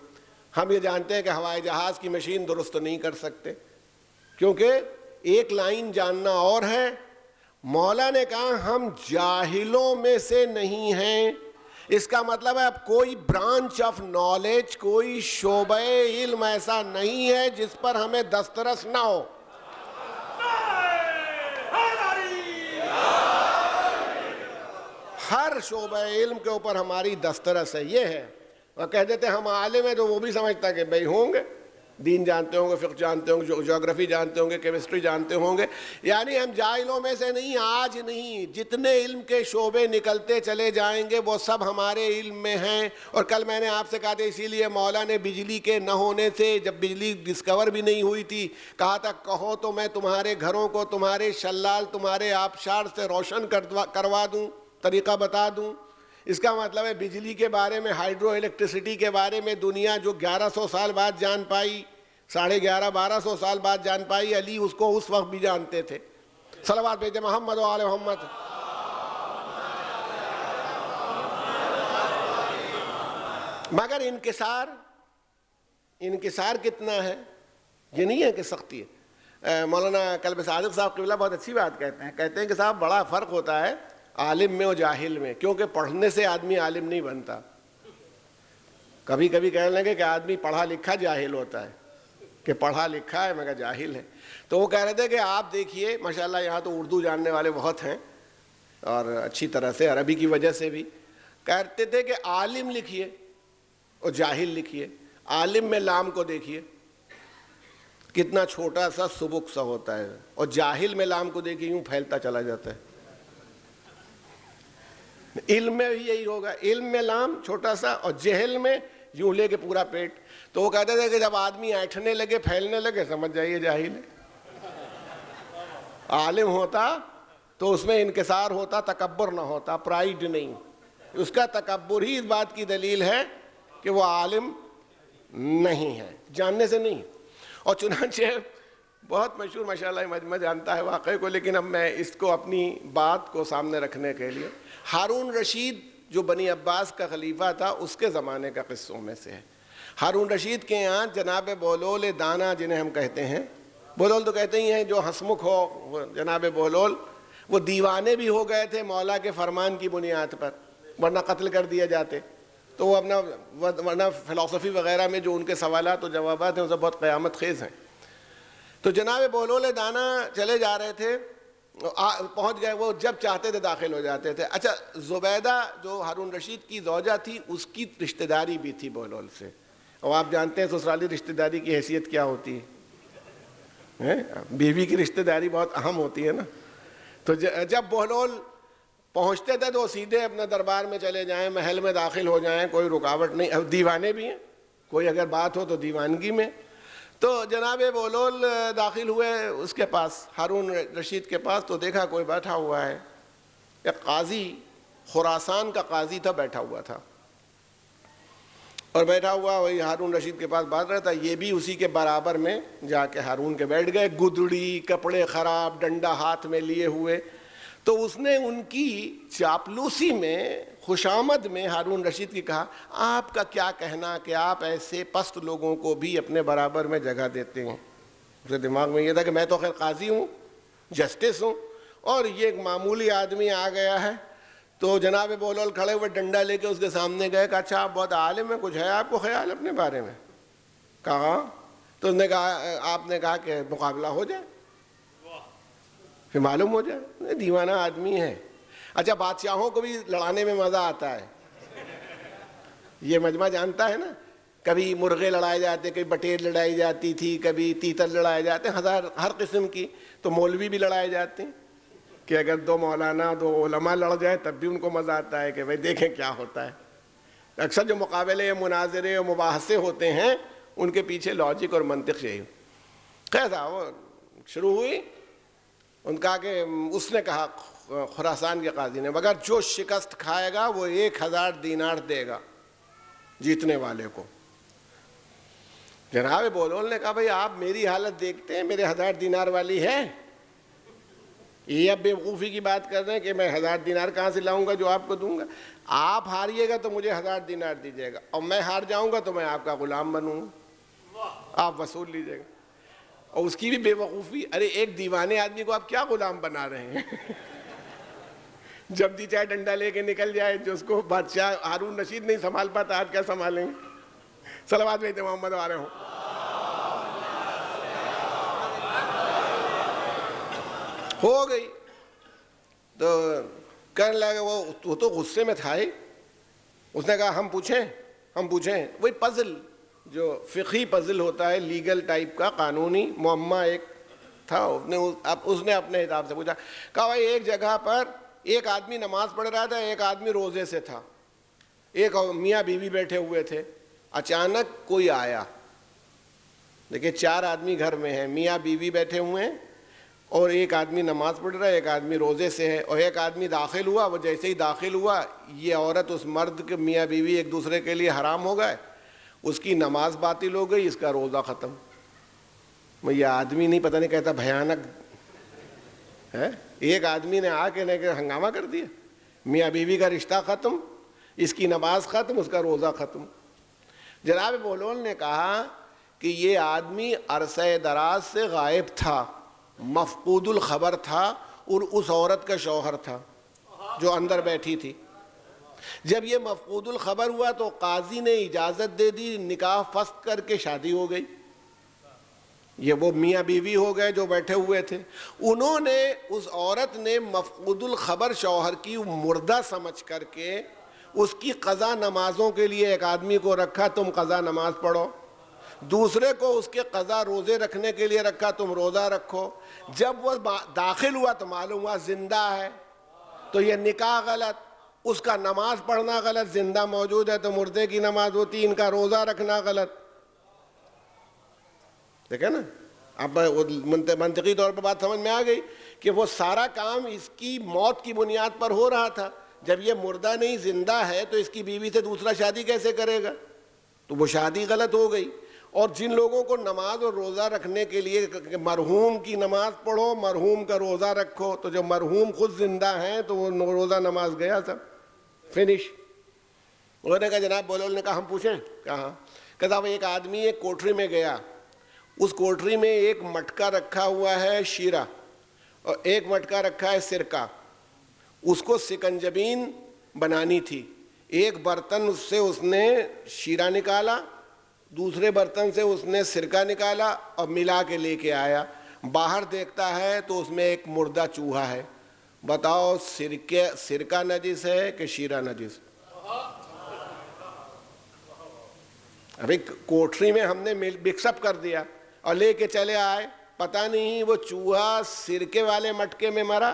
ہم یہ جانتے ہیں کہ ہوائی جہاز کی مشین درست نہیں کر سکتے، کیونکہ ایک لائن جاننا اور ہے. مولا نے کہا ہم جاہلوں میں سے نہیں ہیں. اس کا مطلب ہے اب کوئی برانچ آف نالج، کوئی شعبہ علم ایسا نہیں ہے جس پر ہمیں دسترس نہ ہو. ہر شعبہ علم کے اوپر ہماری دسترس ہے. یہ ہے وہ کہہ دیتے ہم عالم ہیں تو وہ بھی سمجھتا کہ بھئی ہوں گے، دین جانتے ہوں گے، فقہ جانتے ہوں گے، جغرافی جانتے ہوں گے، کیمسٹری جانتے ہوں گے. یعنی ہم جاہلوں میں سے نہیں، آج نہیں، جتنے علم کے شعبے نکلتے چلے جائیں گے وہ سب ہمارے علم میں ہیں. اور کل میں نے آپ سے کہا تھا، اسی لیے مولا نے بجلی کے نہ ہونے سے، جب بجلی ڈسکور بھی نہیں ہوئی تھی، کہا تھا کہو تو میں تمہارے گھروں کو تمہارے شلال تمہارے آبشار سے روشن کروا دوں، طریقہ بتا دوں. اس کا مطلب ہے بجلی کے بارے میں، ہائیڈرو الیکٹریسٹی کے بارے میں دنیا جو 1100 سال بعد جان پائی، 1150-1200 سال بعد جان پائی، علی اس کو اس وقت بھی جانتے تھے. صلوات بھیجے محمد و آل محمد. مگر انکسار کتنا ہے؟ یہ نہیں ہے کہ سختی ہے. مولانا قلب صادق صاحب قبلہ بہت اچھی بات کہتے ہیں کہ صاحب بڑا فرق ہوتا ہے عالم میں اور جاہل میں، کیونکہ پڑھنے سے آدمی عالم نہیں بنتا. کبھی کبھی کہنے لگے کہ آدمی پڑھا لکھا جاہل ہوتا ہے، کہ پڑھا لکھا ہے مگر جاہل ہے. تو وہ کہہ رہے تھے کہ آپ دیکھیے ماشاءاللہ یہاں تو اردو جاننے والے بہت ہیں اور اچھی طرح سے، عربی کی وجہ سے بھی. کہتے تھے کہ عالم لکھیے اور جاہل لکھیے. عالم میں لام کو دیکھیے کتنا چھوٹا سا سبک سا ہوتا ہے، اور جاہل میں لام کو دیکھیے یوں پھیلتا چلا جاتا ہے. علم میں بھی یہی ہوگا، علم میں لام چھوٹا سا اور جہل میں یوں لے کے پورا پیٹ. تو وہ کہتے تھے کہ جب آدمی ایٹھنے لگے، پھیلنے لگے، سمجھ جائیے جاہل ہے. عالم ہوتا تو اس میں انکسار ہوتا، تکبر نہ ہوتا، پرائیڈ نہیں. اس کا تکبر ہی اس بات کی دلیل ہے کہ وہ عالم نہیں ہے، جاننے سے نہیں. اور چنانچہ بہت مشہور ماشاءاللہ مجمع جانتا ہے واقعے کو، لیکن اب میں اس کو اپنی بات کو سامنے رکھنے کے لیے، ہارون رشید جو بنی عباس کا خلیفہ تھا اس کے زمانے کا قصوں میں سے ہے. ہارون رشید کے یہاں جناب بہلول دانا جنہیں ہم کہتے ہیں، بہلول تو کہتے ہی ہیں جو ہنسمکھ ہو، وہ جناب بہلول، وہ دیوانے بھی ہو گئے تھے مولا کے فرمان کی بنیاد پر، ورنہ قتل کر دیے جاتے. تو وہ ورنہ فلسفی وغیرہ میں جو ان کے سوالات و جوابات ہیں وہ سب بہت قیامت خیز ہیں. تو جناب بہلول دانا چلے جا رہے تھے پہنچ گئے، وہ جب چاہتے تھے داخل ہو جاتے تھے۔ اچھا، زبیدہ جو ہارون رشید کی زوجہ تھی، اس کی رشتہ داری بھی تھی بہلول سے، اور آپ جانتے ہیں سسرالی رشتہ داری کی حیثیت کیا ہوتی ہے، بیوی کی رشتہ داری بہت اہم ہوتی ہے نا۔ تو جب بہلول پہنچتے تھے تو سیدھے اپنے دربار میں چلے جائیں، محل میں داخل ہو جائیں، کوئی رکاوٹ نہیں۔ اب دیوانے بھی ہیں، کوئی اگر بات ہو تو دیوانگی میں۔ تو جناب بہلول داخل ہوئے اس کے پاس، ہارون رشید کے پاس، تو دیکھا کوئی بیٹھا ہوا ہے، ایک قاضی، خراسان کا قاضی تھا، بیٹھا ہوا تھا، اور بیٹھا ہوا وہی ہارون رشید کے پاس بات رہا تھا۔ یہ بھی اسی کے برابر میں جا کے ہارون کے بیٹھ گئے، گدڑی، کپڑے خراب، ڈنڈا ہاتھ میں لیے ہوئے۔ تو اس نے ان کی چاپلوسی میں، خوشامد میں ہارون رشید کی کہا، آپ کا کیا کہنا کہ آپ ایسے پست لوگوں کو بھی اپنے برابر میں جگہ دیتے ہیں؟ اسے دماغ میں یہ تھا کہ میں تو خیر قاضی ہوں، جسٹس ہوں، اور یہ ایک معمولی آدمی آ گیا ہے۔ تو جناب بہلول کھڑے ہوئے ڈنڈا لے کے اس کے سامنے گئے، کہا اچھا آپ بہت عالم ہیں، کچھ ہے آپ کو خیال اپنے بارے میں؟ کہا تو اس نے کہا، آپ نے کہا کہ مقابلہ ہو جائے، پھر معلوم ہو جائے، دیوانہ آدمی ہے۔ اچھا، بادشاہوں کو بھی لڑانے میں مزہ آتا ہے، یہ مجمع جانتا ہے نا، کبھی مرغے لڑائے جاتے، کبھی بٹیر لڑائی جاتی تھی، کبھی تیتر لڑائے جاتے، ہر قسم کی۔ تو مولوی بھی لڑائے جاتے ہیں کہ اگر دو مولانا، دو علماء لڑ جائے تب بھی ان کو مزہ آتا ہے کہ بھائی دیکھیں کیا ہوتا ہے۔ اکثر جو مقابلے، مناظرے اور مباحثے ہوتے ہیں، ان کے پیچھے لاجک اور منطق یہی۔ خیر تھا، وہ شروع ہوئی، ان کا کہ اس نے کہا، خراسان کے قاضی نے، مگر جو شکست کھائے گا وہ 1000 دینار دے گا جیتنے والے کو۔ جناب بہلول نے کہا، بھئی آپ میری حالت دیکھتے ہیں، میرے 1000 دینار والی ہے؟ یہ اب بیوقوفی کی بات کر رہے ہیں کہ میں 1000 دینار کہاں سے لاؤں گا جو آپ کو دوں گا؟ آپ ہاریے گا تو مجھے 1000 دینار دیجیے گا، اور میں ہار جاؤں گا تو میں آپ کا غلام بنوں گا، آپ وصول لیجیے گا۔ اور اس کی بھی بے وقوفی، ارے ایک دیوانے آدمی کو آپ کیا غلام بنا رہے ہیں؟ جب دی چاہے ڈنڈا لے کے نکل جائے، جو اس کو بادشاہ ہارون رشید نہیں سنبھال پاتا، آج کیا سنبھالیں گے؟ صلوات بھیجتے محمد والے ہوں۔ ہو گئی تو کہنے لگا، وہ تو غصے میں تھا ہی، اس نے کہا ہم پوچھیں، وہی پزل جو فقہی پزل ہوتا ہے، لیگل ٹائپ کا، قانونی معمہ ایک تھا، اس نے اپنے حساب سے پوچھا۔ کہا بھائی ایک جگہ پر ایک آدمی نماز پڑھ رہا تھا، ایک آدمی روزے سے تھا، ایک میاں بیوی بیٹھے ہوئے تھے، اچانک کوئی آیا، دیکھیں 4 آدمی گھر میں ہیں، میاں بیوی بیٹھے ہوئے ہیں، اور ایک آدمی نماز پڑھ رہا ہے، ایک آدمی روزے سے ہے، اور ایک آدمی داخل ہوا، وہ جیسے ہی داخل ہوا، یہ عورت اس مرد کے، میاں بیوی ایک دوسرے کے لیے حرام ہو گئے، اس کی نماز باطل ہو گئی، اس کا روزہ ختم۔ یہ آدمی نہیں، پتہ نہیں کہتا بھیانک ہے، ایک آدمی نے آ کے ہنگامہ کر دیا، میاں بیوی کا رشتہ ختم، اس کی نماز ختم، اس کا روزہ ختم۔ جناب بہلول نے کہا کہ یہ آدمی عرصہ دراز سے غائب تھا، مفقود الخبر تھا، اور اس عورت کا شوہر تھا جو اندر بیٹھی تھی۔ جب یہ مفقود الخبر ہوا تو قاضی نے اجازت دے دی، نکاح فسخ کر کے شادی ہو گئی۔ یہ وہ میاں بیوی ہو گئے جو بیٹھے ہوئے تھے، انہوں نے، اس عورت نے مفقود الخبر شوہر کی مردہ سمجھ کر کے اس کی قضا نمازوں کے لیے ایک آدمی کو رکھا، تم قضا نماز پڑھو، دوسرے کو اس کے قضا روزے رکھنے کے لیے رکھا، تم روزہ رکھو۔ جب وہ داخل ہوا تو معلوم ہوا زندہ ہے، تو یہ نکاح غلط، اس کا نماز پڑھنا غلط، زندہ موجود ہے تو مردے کی نماز ہوتی، ان کا روزہ رکھنا غلط۔ دیکھیں نا، اب منطقی طور پر بات سمجھ میں آ گئی کہ وہ سارا کام اس کی موت کی بنیاد پر ہو رہا تھا۔ جب یہ مردہ نہیں زندہ ہے تو اس کی بیوی سے دوسرا شادی کیسے کرے گا؟ تو وہ شادی غلط ہو گئی۔ اور جن لوگوں کو نماز اور روزہ رکھنے کے لیے مرحوم کی نماز پڑھو، مرحوم کا روزہ رکھو، تو جب مرحوم خود زندہ ہیں تو وہ روزہ نماز گیا سب، فنش۔ انہوں نے کہا، جناب بہلول نے کہا ہم پوچھیں؟ کہا کہتا وہ ایک آدمی ایک کوٹری میں گیا، اس کوٹری میں ایک مٹکا رکھا ہوا ہے شیرہ، اور ایک مٹکا رکھا ہے سرکہ، اس کو سکنجبین بنانی تھی۔ ایک برتن سے اس نے شیرہ نکالا، دوسرے برتن سے اس نے سرکہ نکالا اور ملا کے لے کے آیا۔ باہر دیکھتا ہے تو اس میں ایک مردہ چوہا ہے، بتاؤ سرکہ نجس ہے کہ شیرہ نجس؟ ابھی کوٹری میں ہم نے مکس اپ کر دیا اور لے کے چلے آئے، پتہ نہیں وہ چوہا سرکے والے مٹکے میں مرا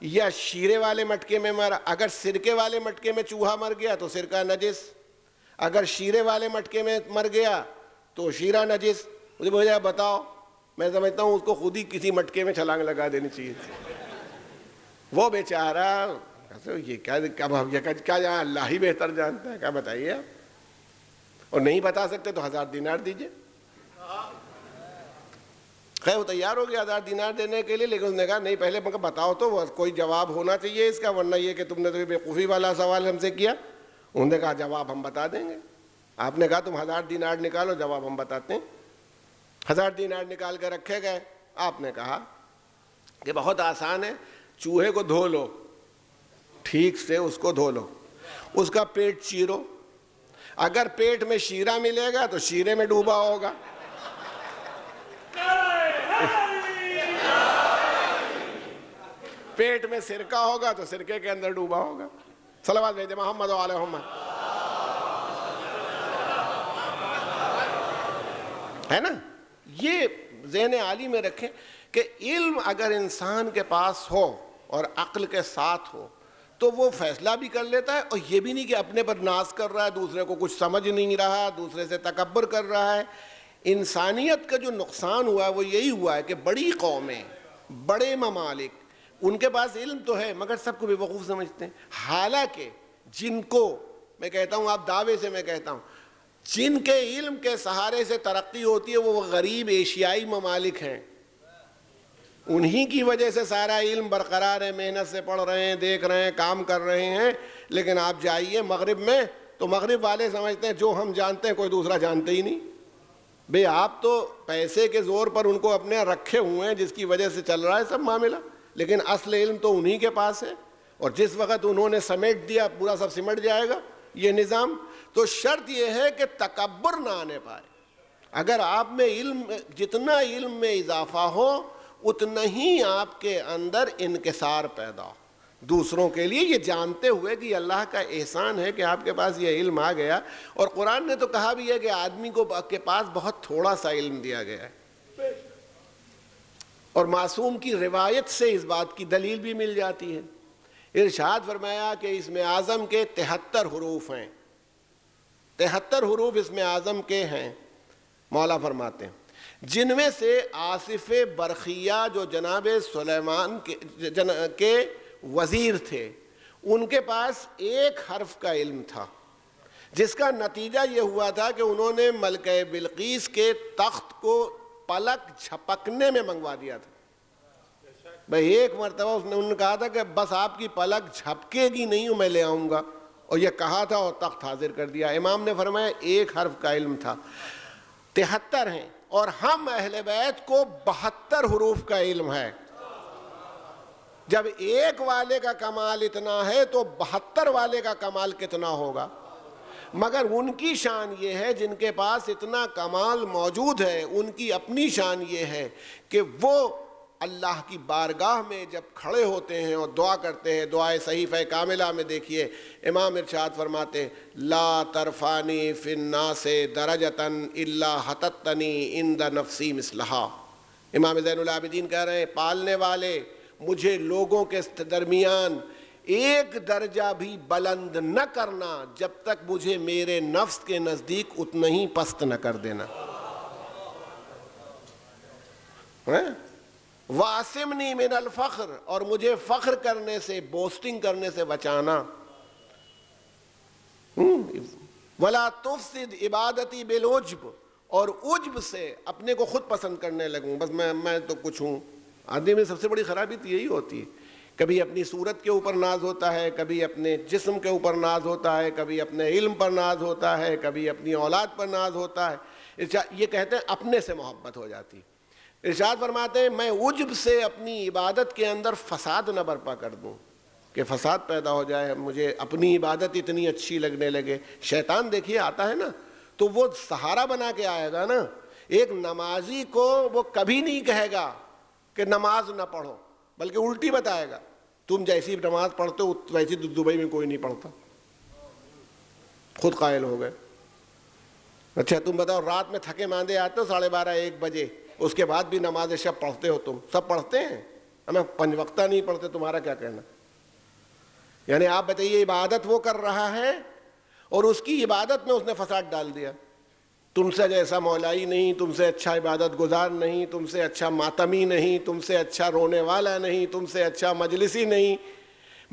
یا شیرے والے مٹکے میں مرا۔ اگر سرکے والے مٹکے میں چوہا مر گیا تو سرکہ نجس، اگر شیرے والے مٹکے میں مر گیا تو شیرہ نجس۔ مجھے بھیا بتاؤ، میں سمجھتا ہوں اس کو خود ہی کسی مٹکے میں چھلانگ لگا دینی چاہیے تھی۔ وہ بیچارہ یہ کیا جہاں اللہ ہی بہتر جانتا ہے، کیا بتائیے آپ؟ اور نہیں بتا سکتے تو 1000 دینار دیجئے۔ خیر وہ تیار ہو گیا 1000 دینار دینے کے لیے، لیکن اس نے کہا نہیں پہلے مگر بتاؤ تو کوئی جواب ہونا چاہیے اس کا، ورنہ یہ کہ تم نے تو بیوقوفی والا سوال ہم سے کیا۔ انہوں نے کہا جواب ہم بتا دیں گے۔ آپ نے کہا تم 1000 دینار نکالو، جواب ہم بتاتے ہیں۔ 1000 دینار نکال کے رکھے گئے۔ آپ نے کہا کہ بہت آسان ہے، چوہے کو دھو لو، ٹھیک سے اس کو دھو لو، اس کا پیٹ چیرو، اگر پیٹ میں شیرہ ملے گا تو شیرے میں ڈوبا ہوگا، پیٹ میں سرکہ ہوگا تو سرکے کے اندر ڈوبا ہوگا۔ صلوات بھیجے محمد و آل محمد، ہے نا؟ یہ ذہن عالی میں رکھیں کہ علم اگر انسان کے پاس ہو اور عقل کے ساتھ ہو تو وہ فیصلہ بھی کر لیتا ہے، اور یہ بھی نہیں کہ اپنے پر ناز کر رہا ہے، دوسرے کو کچھ سمجھ نہیں رہا، دوسرے سے تکبر کر رہا ہے۔ انسانیت کا جو نقصان ہوا ہے وہ یہی ہوا ہے کہ بڑی قومیں، بڑے ممالک، ان کے پاس علم تو ہے مگر سب کو بیوقوف سمجھتے ہیں۔ حالانکہ جن کو میں کہتا ہوں، آپ دعوے سے میں کہتا ہوں، جن کے علم کے سہارے سے ترقی ہوتی ہے وہ غریب ایشیائی ممالک ہیں، انہی کی وجہ سے سارا علم برقرار ہے، محنت سے پڑھ رہے ہیں، دیکھ رہے ہیں، کام کر رہے ہیں۔ لیکن آپ جائیے مغرب میں تو مغرب والے سمجھتے ہیں جو ہم جانتے ہیں کوئی دوسرا جانتے ہی نہیں۔ بھئی آپ تو پیسے کے زور پر ان کو اپنے رکھے ہوئے ہیں، جس کی وجہ سے چل رہا ہے سب معاملہ، لیکن اصل علم تو انہی کے پاس ہے، اور جس وقت انہوں نے سمیٹ دیا پورا سب سمٹ جائے گا یہ نظام۔ تو شرط یہ ہے کہ تکبر نہ آنے پائے۔ اگر آپ میں علم، جتنا علم میں اضافہ ہو اتنا ہی آپ کے اندر انکسار پیدا ہو دوسروں کے لیے، یہ جانتے ہوئے کہ اللہ کا احسان ہے کہ آپ کے پاس یہ علم آ گیا۔ اور قرآن نے تو کہا بھی ہے کہ آدمی کو کے پاس بہت تھوڑا سا علم دیا گیا ہے، اور معصوم کی روایت سے اس بات کی دلیل بھی مل جاتی ہے۔ ارشاد فرمایا کہ اسم اعظم کے 73 حروف ہیں، 73 حروف اسم اعظم کے ہیں۔ مولا فرماتے ہیں جن میں سے آصف برقیہ جو جناب سلیمان کے وزیر تھے، ان کے پاس ایک حرف کا علم تھا، جس کا نتیجہ یہ ہوا تھا کہ انہوں نے ملکہ بلقیس کے تخت کو پلک جھپکنے میں منگوا دیا تھا۔ بھئی ایک مرتبہ انہوں نے کہا تھا کہ بس آپ کی پلک جھپکے گی نہیں میں لے آؤں گا، اور یہ کہا تھا اور تخت حاضر کر دیا۔ امام نے فرمایا ایک حرف کا علم تھا۔ 73 ہیں، اور ہم اہل بیت کو 72 حروف کا علم ہے۔ جب ایک والے کا کمال اتنا ہے تو 72 والے کا کمال کتنا ہوگا؟ مگر ان کی شان یہ ہے جن کے پاس اتنا کمال موجود ہے، ان کی اپنی شان یہ ہے کہ وہ اللہ کی بارگاہ میں جب کھڑے ہوتے ہیں اور دعا کرتے ہیں، دعائے صحیفہ کاملہ میں دیکھیے امام ارشاد فرماتے ہیں لا ترفانی فی الناس درجتا الا حتتنی عند نفسی مثلہا۔ امام زین العابدین کہہ رہے ہیں پالنے والے مجھے لوگوں کے درمیان ایک درجہ بھی بلند نہ کرنا جب تک مجھے میرے نفس کے نزدیک اتنا ہی پست نہ کر دینا۔ وَعَصِمْنِي مِنَ الْفَخْرِ، اور مجھے فخر کرنے سے، بوسٹنگ کرنے سے بچانا۔ وَلَا تُفْسِدْ عِبَادَتِي بِالْعُجْبِ، اور عجب سے اپنے کو خود پسند کرنے لگوں، بس میں تو کچھ ہوں۔ آدمی میں سب سے بڑی خرابی تو یہی ہوتی ہے، کبھی اپنی صورت کے اوپر ناز ہوتا ہے، کبھی اپنے جسم کے اوپر ناز ہوتا ہے، کبھی اپنے علم پر ناز ہوتا ہے، کبھی اپنی اولاد پر ناز ہوتا ہے۔ یہ کہتے ہیں اپنے سے محبت ہو جاتی۔ ارشاد فرماتے ہیں میں عجب سے اپنی عبادت کے اندر فساد نہ برپا کر دوں کہ فساد پیدا ہو جائے، مجھے اپنی عبادت اتنی اچھی لگنے لگے۔ شیطان دیکھیے آتا ہے نا تو وہ سہارا بنا کے آئے گا نا ایک نمازی کو وہ کبھی نہیں کہے گا کہ نماز نہ پڑھو، بلکہ الٹی بتائے گا، تم جیسی نماز پڑھتے ہو ویسی دبئی میں کوئی نہیں پڑھتا، خود قائل ہو گئے۔ اچھا تم بتاؤ، رات میں تھکے ماندے آتے ہو 12:30 1 بجے، اس کے بعد بھی نماز شب پڑھتے ہو؟ تم سب پڑھتے ہیں، ہمیں 5 وقتہ نہیں پڑھتے، تمہارا کیا کہنا؟ یعنی آپ بتائیے عبادت وہ کر رہا ہے اور اس کی عبادت میں اس نے فساد ڈال دیا۔ تم سے جیسا مولائی نہیں، تم سے اچھا عبادت گزار نہیں، تم سے اچھا ماتمی نہیں، تم سے اچھا رونے والا نہیں، تم سے اچھا مجلسی نہیں۔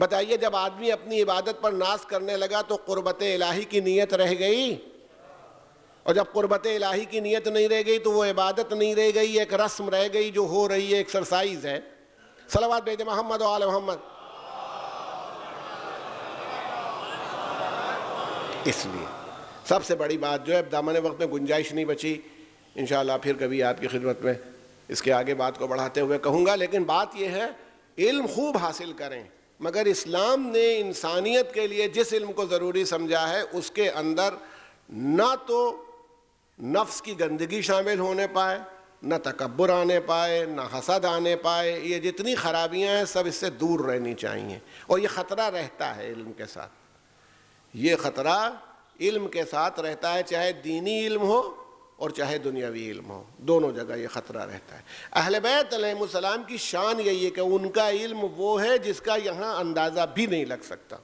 بتائیے جب آدمی اپنی عبادت پر ناز کرنے لگا تو قربت الہی کی نیت رہ گئی، اور جب قربت الہی کی نیت نہیں رہ گئی تو وہ عبادت نہیں رہ گئی، ایک رسم رہ گئی جو ہو رہی ہے، ایکسرسائز ہے۔ صلوات بھیجیں محمد و آل محمد۔ اس لیے سب سے بڑی بات جو ہے، دامن وقت میں گنجائش نہیں بچی، انشاءاللہ پھر کبھی آپ کی خدمت میں اس کے آگے بات کو بڑھاتے ہوئے کہوں گا، لیکن بات یہ ہے علم خوب حاصل کریں، مگر اسلام نے انسانیت کے لیے جس علم کو ضروری سمجھا ہے اس کے اندر نہ تو نفس کی گندگی شامل ہونے پائے، نہ تکبر آنے پائے، نہ حسد آنے پائے، یہ جتنی خرابیاں ہیں سب اس سے دور رہنی چاہیے، اور یہ خطرہ رہتا ہے علم کے ساتھ، یہ خطرہ علم کے ساتھ رہتا ہے، چاہے دینی علم ہو اور چاہے دنیاوی علم ہو، دونوں جگہ یہ خطرہ رہتا ہے۔ اہل بیت علیہ السلام کی شان یہی ہے کہ ان کا علم وہ ہے جس کا یہاں اندازہ بھی نہیں لگ سکتا۔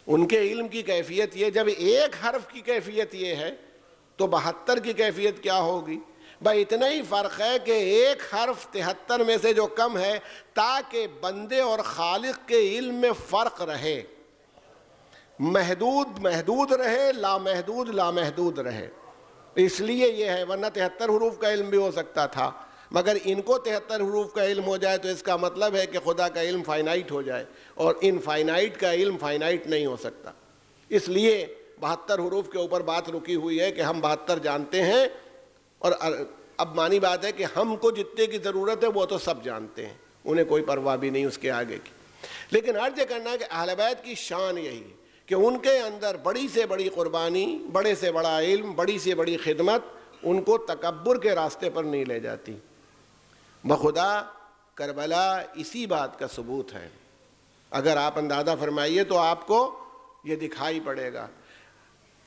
ان کے علم کی کیفیت یہ، جب ایک حرف کی کیفیت یہ ہے تو 72 کی کیفیت کیا ہوگی؟ بھائی اتنا ہی فرق ہے کہ ایک حرف 73 میں سے جو کم ہے، تاکہ بندے اور خالق کے علم میں فرق رہے، محدود محدود رہے، لامحدود لامحدود رہے، اس لیے یہ ہے، ورنہ 73 حروف کا علم بھی ہو سکتا تھا، مگر ان کو 73 حروف کا علم ہو جائے تو اس کا مطلب ہے کہ خدا کا علم فائنائٹ ہو جائے، اور ان فائنائٹ کا علم فائنائٹ نہیں ہو سکتا۔ اس لیے 72 حروف کے اوپر بات رکی ہوئی ہے کہ ہم 72 جانتے ہیں، اور اب مانی بات ہے کہ ہم کو جتنے کی ضرورت ہے وہ تو سب جانتے ہیں، انہیں کوئی پرواہ بھی نہیں اس کے آگے کی۔ لیکن عرض یہ کرنا ہے کہ اہل بیت کی شان یہی ہے کہ ان کے اندر بڑی سے بڑی قربانی، بڑے سے بڑا علم، بڑی سے بڑی خدمت ان کو تکبر کے راستے پر نہیں لے جاتی۔ بخدا کربلا اسی بات کا ثبوت ہے، اگر آپ اندازہ فرمائیے تو آپ کو یہ دکھائی پڑے گا۔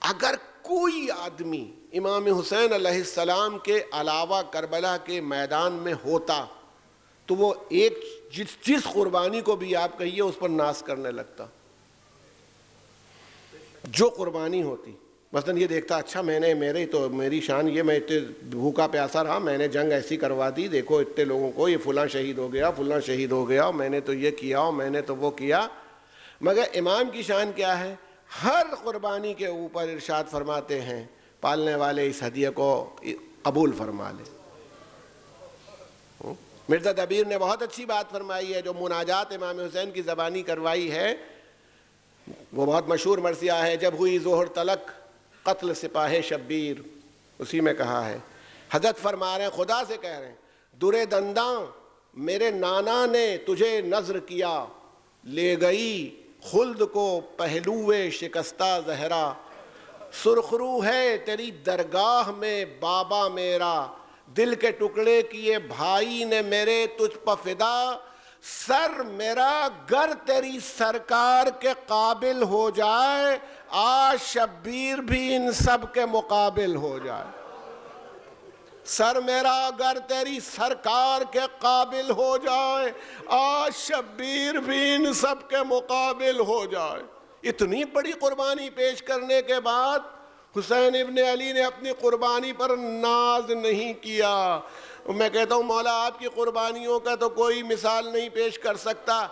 اگر کوئی آدمی امام حسین علیہ السلام کے علاوہ کربلا کے میدان میں ہوتا تو وہ ایک جس قربانی کو بھی آپ کہیے اس پر ناز کرنے لگتا، جو قربانی ہوتی۔ مثلا یہ دیکھتا، اچھا میری شان یہ، میں اتنے بھوکا پیاسا رہا، میں نے جنگ ایسی کروا دی، دیکھو اتنے لوگوں کو، یہ فلاں شہید ہو گیا، فلاں شہید ہو گیا، میں نے تو یہ کیا اور میں نے تو وہ کیا۔ مگر امام کی شان کیا ہے؟ ہر قربانی کے اوپر ارشاد فرماتے ہیں پالنے والے اس ہدیہ کو قبول فرما لے۔ مرزا دبیر نے بہت اچھی بات فرمائی ہے، جو مناجات امام حسین کی زبانی کروائی ہے، وہ بہت مشہور مرثیہ ہے، جب ہوئی ظہر تلک قتل سپاہ شبیر، اسی میں کہا ہے، حضرت فرما رہے ہیں، خدا سے کہہ رہے ہیں، درے دنداں میرے نانا نے تجھے نذر کیا، لے گئی خلد کو پہلوے شکستہ زہرا، سرخرو ہے تیری درگاہ میں بابا میرا، دل کے ٹکڑے کیے بھائی نے میرے تجھ پہ فدا، سر میرا گر تیری سرکار کے قابل ہو جائے، آج شبیر بھی ان سب کے مقابل ہو جائے۔ سر میرا اگر تیری سرکار کے قابل ہو جائے، آج شبیر بھی ان سب کے مقابل ہو جائے۔ اتنی بڑی قربانی پیش کرنے کے بعد حسین ابن علی نے اپنی قربانی پر ناز نہیں کیا۔ میں کہتا ہوں مولا آپ کی قربانیوں کا تو کوئی مثال نہیں پیش کر سکتا،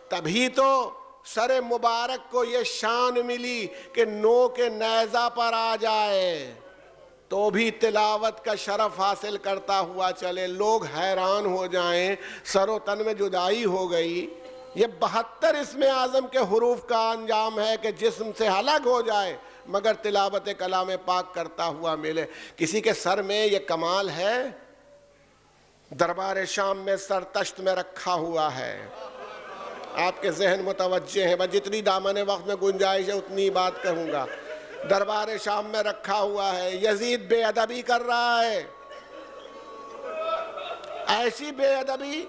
تبھی تو سر مبارک کو یہ شان ملی کہ نو کے نیزہ پر آ جائے تو بھی تلاوت کا شرف حاصل کرتا ہوا چلے، لوگ حیران ہو جائیں، سر و تن میں جدائی ہو گئی۔ یہ 72 اسم اعظم کے حروف کا انجام ہے کہ جسم سے الگ ہو جائے مگر تلاوت کلام پاک کرتا ہوا ملے۔ کسی کے سر میں یہ کمال ہے؟ دربار شام میں سر تشت میں رکھا ہوا ہے، آپ کے ذہن متوجہ ہیں، میں جتنی دامن وقت میں گنجائش ہے اتنی بات کہوں گا۔ دربار شام میں رکھا ہوا ہے. یزید بے ادبی کر رہا ہے, ایسی بے ادبی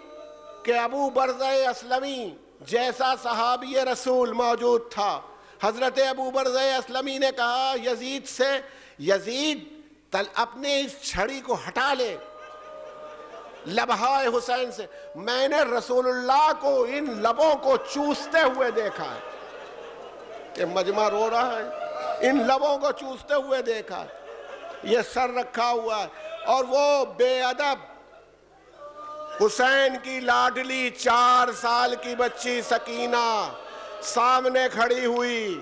کہ ابو برزہ اسلمی جیسا صحابی رسول موجود تھا. حضرت ابو برزہ اسلمی نے کہا یزید سے, یزید اپنے اس چھڑی کو ہٹا لے لبہائے حسین سے. میں نے رسول اللہ کو ان لبوں کو چوستے ہوئے دیکھا ہے. یہ مجمع رو رہا ہے, ان لبوں کو چوستے ہوئے دیکھا ہے. یہ سر رکھا ہوا ہے, اور وہ بے ادب حسین کی لاڈلی 4 سال کی بچی سکینہ سامنے کھڑی ہوئی,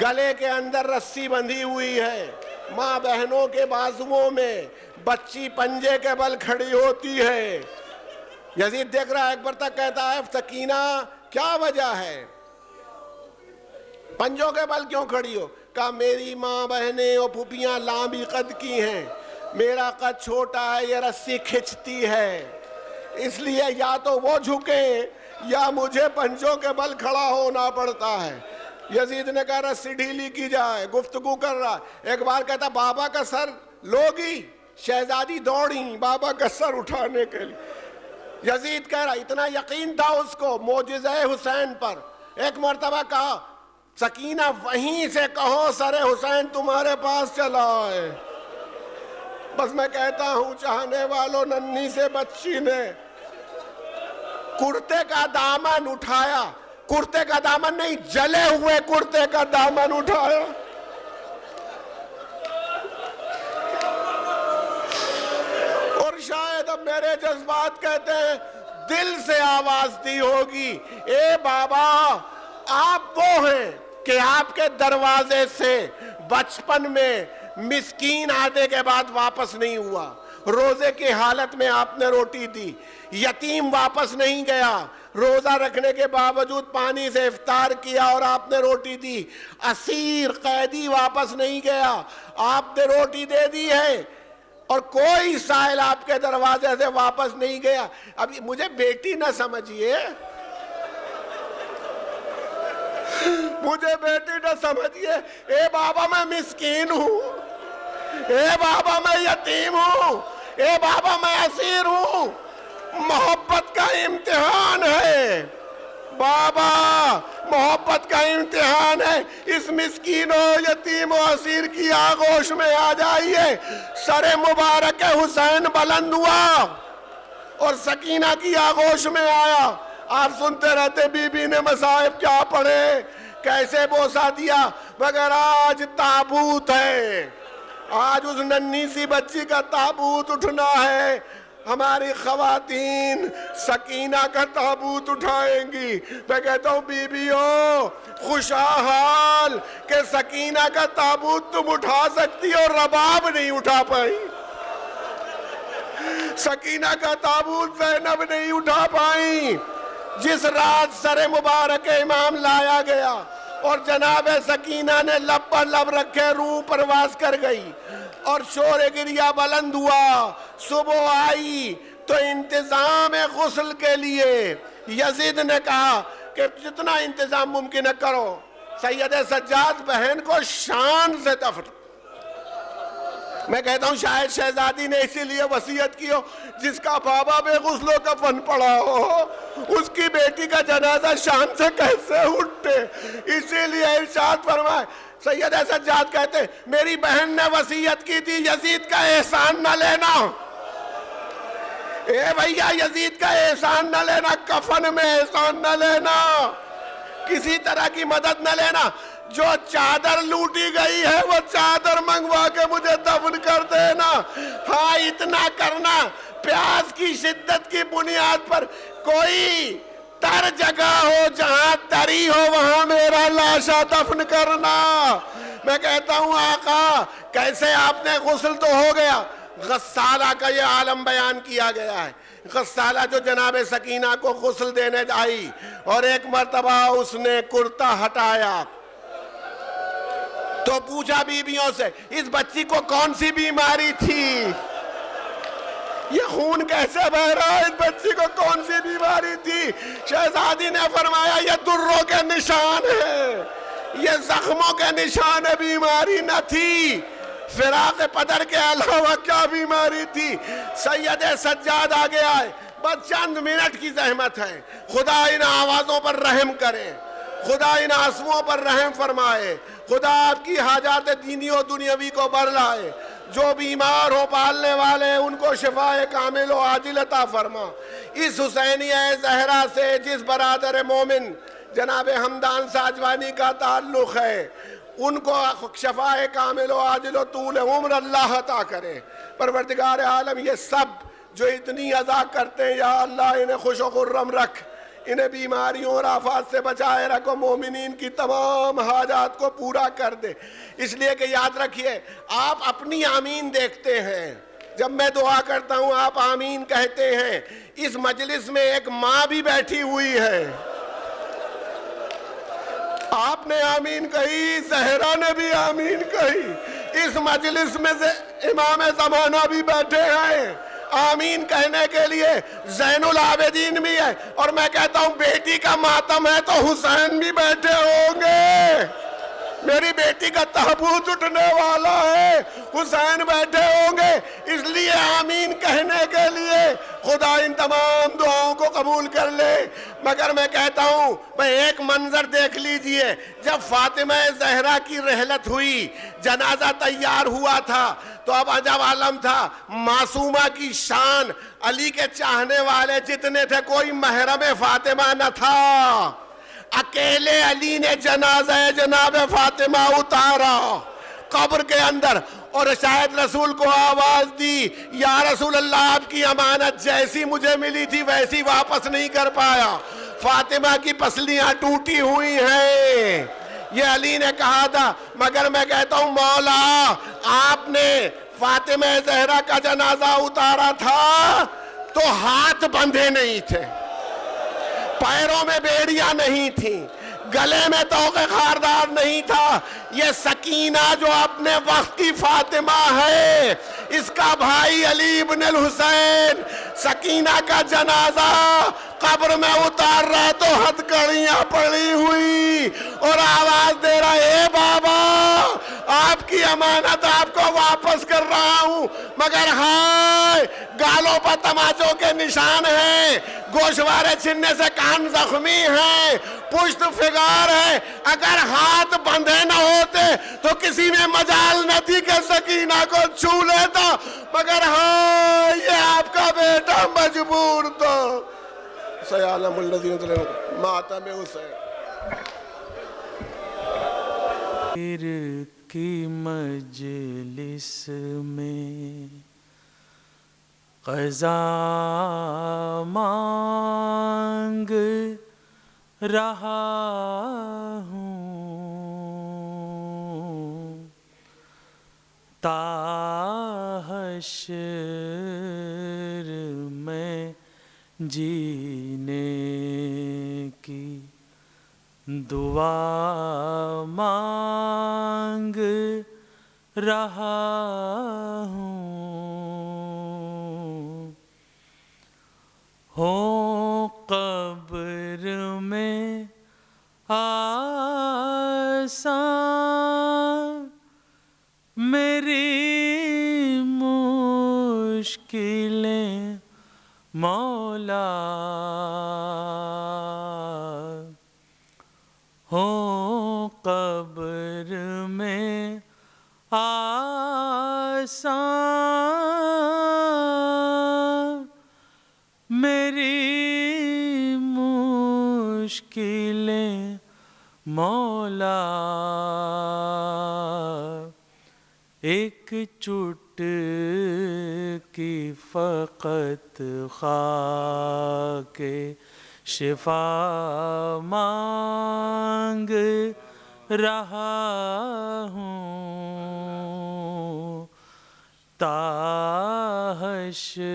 گلے کے اندر رسی بندھی ہوئی ہے, ماں بہنوں کے بازوؤں میں بچی پنجے کے بل کھڑی ہوتی ہے. یزید دیکھ رہا ہے, ایک بار تک کہتا ہے سکینہ کیا وجہ ہے, پنجوں کے بل کیوں کھڑی ہو؟ کہا میری ماں بہنیں اور پھوپھیاں لامبی قد کی ہیں, میرا قد چھوٹا ہے, یہ رسی کھچتی ہے, اس لیے یا تو وہ جھکیں یا مجھے پنجوں کے بل کھڑا ہونا پڑتا ہے. یزید نے کہا رسی ڈھیلی کی جائے, گفتگو کر رہا. ایک بار کہتا بابا کا سر لوگی, شہزادی دوڑی بابا کا سر اٹھانے کے لیے. یزید کہہ رہا اتنا یقین تھا اس کو معجزہ حسین پر. ایک مرتبہ کہا سکینہ وہیں سے کہو سر حسین تمہارے پاس چلا آئے. بس میں کہتا ہوں چاہنے والوں, ننھی سے بچی نے کرتے کا دامن اٹھایا, کرتے کا دامن نہیں جلے ہوئے کرتے کا دامن اٹھایا. اور شاید اب میرے جذبات کہتے ہیں دل سے آواز دی ہوگی, اے بابا آپ وہ ہیں کہ آپ کے دروازے سے بچپن میں مسکین آنے کے بعد واپس نہیں ہوا, روزے کی حالت میں آپ نے روٹی دی, یتیم واپس نہیں گیا, روزہ رکھنے کے باوجود پانی سے افطار کیا اور آپ نے روٹی دی, اسیر قیدی واپس نہیں گیا, آپ نے روٹی دے دی ہے, اور کوئی سائل آپ کے دروازے سے واپس نہیں گیا. اب مجھے بیٹی نہ سمجھیے, مجھے بیٹی نہ سمجھیے, اے بابا میں مسکین ہوں, اے بابا میں یتیم ہوں, اے بابا میں اسیر ہوں, محبت کا امتحان ہے بابا, محبت کا امتحان ہے. اس مسکین و یتیم و اسیر کی آغوش میں آ جائیے. سر مبارک حسین بلند ہوا اور سکینہ کی آغوش میں آیا. آپ سنتے رہتے بی بی نے مصائب کیا پڑھے, کیسے بوسا دیا, مگر آج تابوت ہے, آج اس ننھی سی بچی کا تابوت اٹھنا ہے. ہماری خواتین سکینہ کا تابوت اٹھائیں گی. میں کہتا ہوں بیویوں خوشحال کہ سکینہ کا تابوت تم اٹھا سکتی اور رباب نہیں اٹھا پائی, سکینہ کا تابوت زینب نہیں اٹھا پائی. جس رات سر مبارک امام لایا گیا اور جناب سکینہ نے لب پر لب رکھے روح پرواز کر گئی اور شور گریہ بلند ہوا, صبح آئی تو انتظام غسل کے لیے یزید نے کہا کہ جتنا انتظام ممکن ہے کرو. سید سجاد بہن کو شان سے دفن. میں کہتا ہوں شاید شہزادی نے اسی لیے وصیت کی ہو, جس کا بابا بے غسل و کفن پڑا ہو اس کی بیٹی کا جنازہ شان سے کیسے اٹھتے. اسی لیے ارشاد فرمائے, سید سجاد کہتے میری بہن نے وصیت کی تھی یزید کا احسان نہ لینا, اے بھیا یزید کا احسان نہ لینا, کفن میں احسان نہ لینا, کسی طرح کی مدد نہ لینا. جو چادر لوٹی گئی ہے وہ چادر منگوا کے مجھے دفن کر دینا. ہاں اتنا کرنا, پیاس کی شدت کی بنیاد پر کوئی تر جگہ ہو جہاں تری ہو وہاں میرا لاشا دفن کرنا. میں کہتا ہوں آقا کیسے آپ نے غسل تو ہو گیا, غسالہ کا یہ عالم بیان کیا گیا ہے. غسالہ جو جناب سکینہ کو غسل دینے آئی اور ایک مرتبہ اس نے کرتا ہٹایا تو پوچھا بیویوں سے اس بچی کو کون سی بیماری تھی, یہ خون کیسے بہ رہا ہے, اس بچی کو کون سی بیماری تھی. شہزادی نے فرمایا یہ دروں کے نشان ہے, یہ زخموں کے نشان بیماری نہ تھی، فراق پدر کے علاوہ کیا بیماری تھی؟ سید سجاد آگے آئے، بس چند منٹ کی زحمت ہے، خدا ان آوازوں پر رحم کرے، خدا ان آنسوؤں پر رحم فرمائے، خدا آپ کی حاجات دینی و دنیاوی کو بر لائے، جو بیمار ہو پالنے والے ان کو شفائے کامل و عاجل عطا فرما۔ اس حسینیہ زہرا سے جس برادر مومن جناب حمدان ساجوانی کا تعلق ہے، ان کو شفائے کامل و عاجل و طول عمر اللہ عطا کرے۔ پروردگار عالم یہ سب جو اتنی عزا کرتے ہیں، یا اللہ انہیں خوش و خرم رکھ، انہیں بیماریوں اور آفات سے بچائے رکھو، مومنین کی تمام حاجات کو پورا کر دے۔ اس لیے کہ یاد رکھیے، آپ اپنی آمین دیکھتے ہیں، جب میں دعا کرتا ہوں آپ آمین کہتے ہیں۔ اس مجلس میں ایک ماں بھی بیٹھی ہوئی ہے، آپ نے آمین کہی، زہرا نے بھی آمین کہی، اس مجلس میں امام زمانہ بھی بیٹھے ہیں آمین کہنے کے لیے، زین العابدین بھی ہے، اور میں کہتا ہوں بیٹی کا ماتم ہے تو حسین بھی بیٹھے ہوں گے، میری بیٹی کا تابوت اٹھنے والا ہے، حسین بیٹھے ہوں گے، اس لیے آمین کہنے کے لیے خدا ان تمام دعاؤں کو قبول کر لے۔ مگر میں کہتا ہوں بھئی ایک منظر دیکھ لیجئے، جب فاطمہ زہرا کی رحلت ہوئی، جنازہ تیار ہوا تھا، تو اب عجب عالم تھا، معصومہ کی شان، علی کے چاہنے والے جتنے تھے کوئی محرم فاطمہ نہ تھا، اکیلے علی نے جنازہ جناب فاطمہ اتارا قبر کے اندر، اور شاید رسول کو آواز دی، یا رسول اللہ آپ کی امانت جیسی مجھے ملی تھی ویسی واپس نہیں کر پایا، فاطمہ کی پسلیاں ٹوٹی ہوئی ہیں، یہ علی نے کہا تھا۔ مگر میں کہتا ہوں مولا، آپ نے فاطمہ زہرا کا جنازہ اتارا تھا تو ہاتھ بندھے نہیں تھے، پیروں میں بیڑیاں نہیں تھیں، گلے میں توق خاردار نہیں تھا۔ یہ سکینہ جو اپنے وقت کی فاطمہ ہے، اس کا بھائی علی ابن الحسین سکینہ کا جنازہ قبر میں اتار رہا تو ہتھکڑیاں پڑی ہوئی اور آواز دے رہا، اے بابا آپ کی امانت آپ کو واپس کر رہا ہوں، مگر ہائے گالوں پر تماچوں کے نشان ہیں، گوشوارے چھننے سے کان زخمی ہیں، پشت فگار ہے، اگر ہاتھ بندھے نہ ہوتے تو کسی میں مجال نہ تھی کہ سکینہ کو چھو لیتا، مگر ہاں یہ آپ کا بیٹا مجبور تو سیعلم الذین ظلموا ماتم حسین۔ کی مجلس میں قضا مانگ رہا ہوں، تا حشر میں جینے کی دعا مانگ رہا ہوں، قبر میں آسان میری مشکلیں مولا، ہوں قبر میں آسان میری مشکلیں مولا، ایک چٹکی فقط خاک شفا مانگ رہا ہوں، تا حشر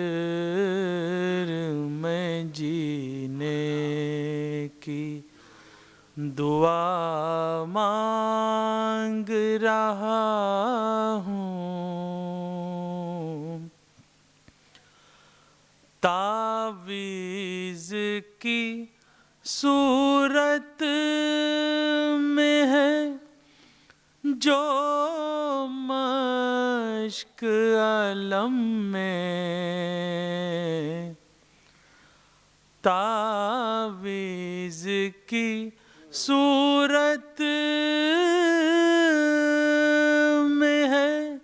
میں جینے کی دعا مانگ رہا ہوں، تعویذ کی صورت میں ہے جو مشق علم میں تعویذ کی صورت میں ہے،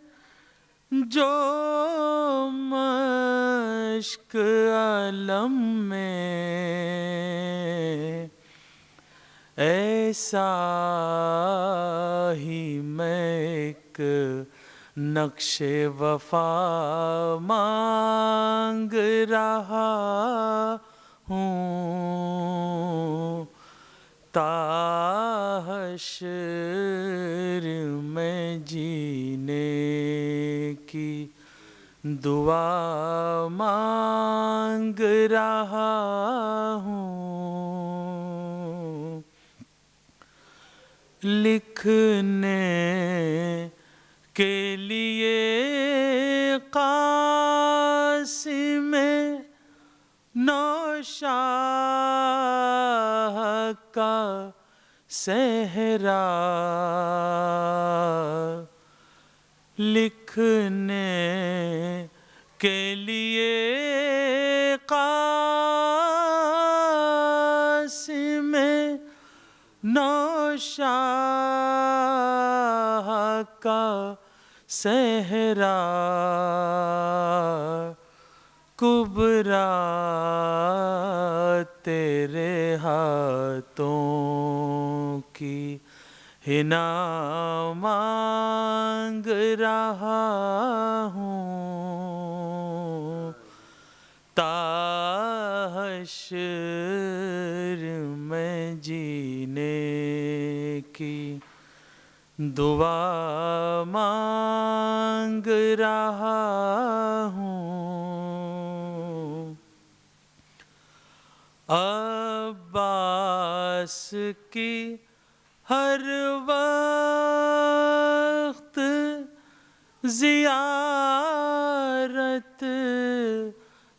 جو مشق علم میں ایسا ہی میں ایک نقش وفا مانگ رہا ہوں، تا حشر میں جینے کی دعا مانگ رہا ہوں۔ لکھنے کے لیے قاسم نوشاہ کا صحرا، لکھنے کے لیے قاسم نوشاہ کا صحرا، کبریٰ تیرے ہاتھوں کی حنا مانگ رہا ہوں، تا حشر میں جینے کی دعا مانگ رہا ہوں۔ عباس کی ہر وقت زیارت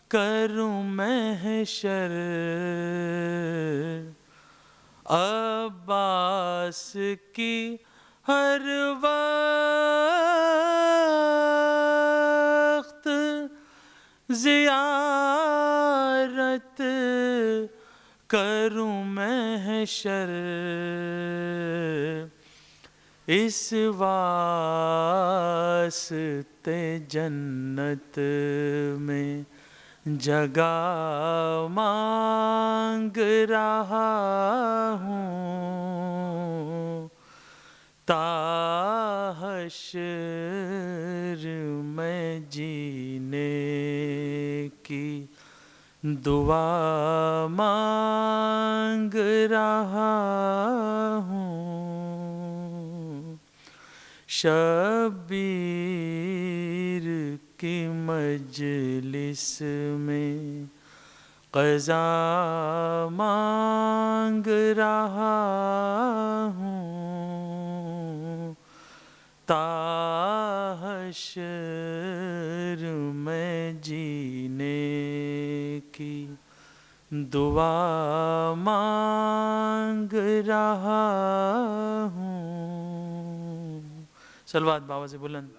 کروں محشر، عباس کی ہر وقت زیارت کروں محشر، اس واسطے جنت میں جگہ مانگ رہا ہوں، تا حشر میں جینے کی دعا مانگ رہا ہوں۔ شبیر کی مجلس میں قضا مانگ رہا ہوں، تا حشر میں جینے کی دعا مانگ رہا ہوں۔ صلوات بابا سے بلند۔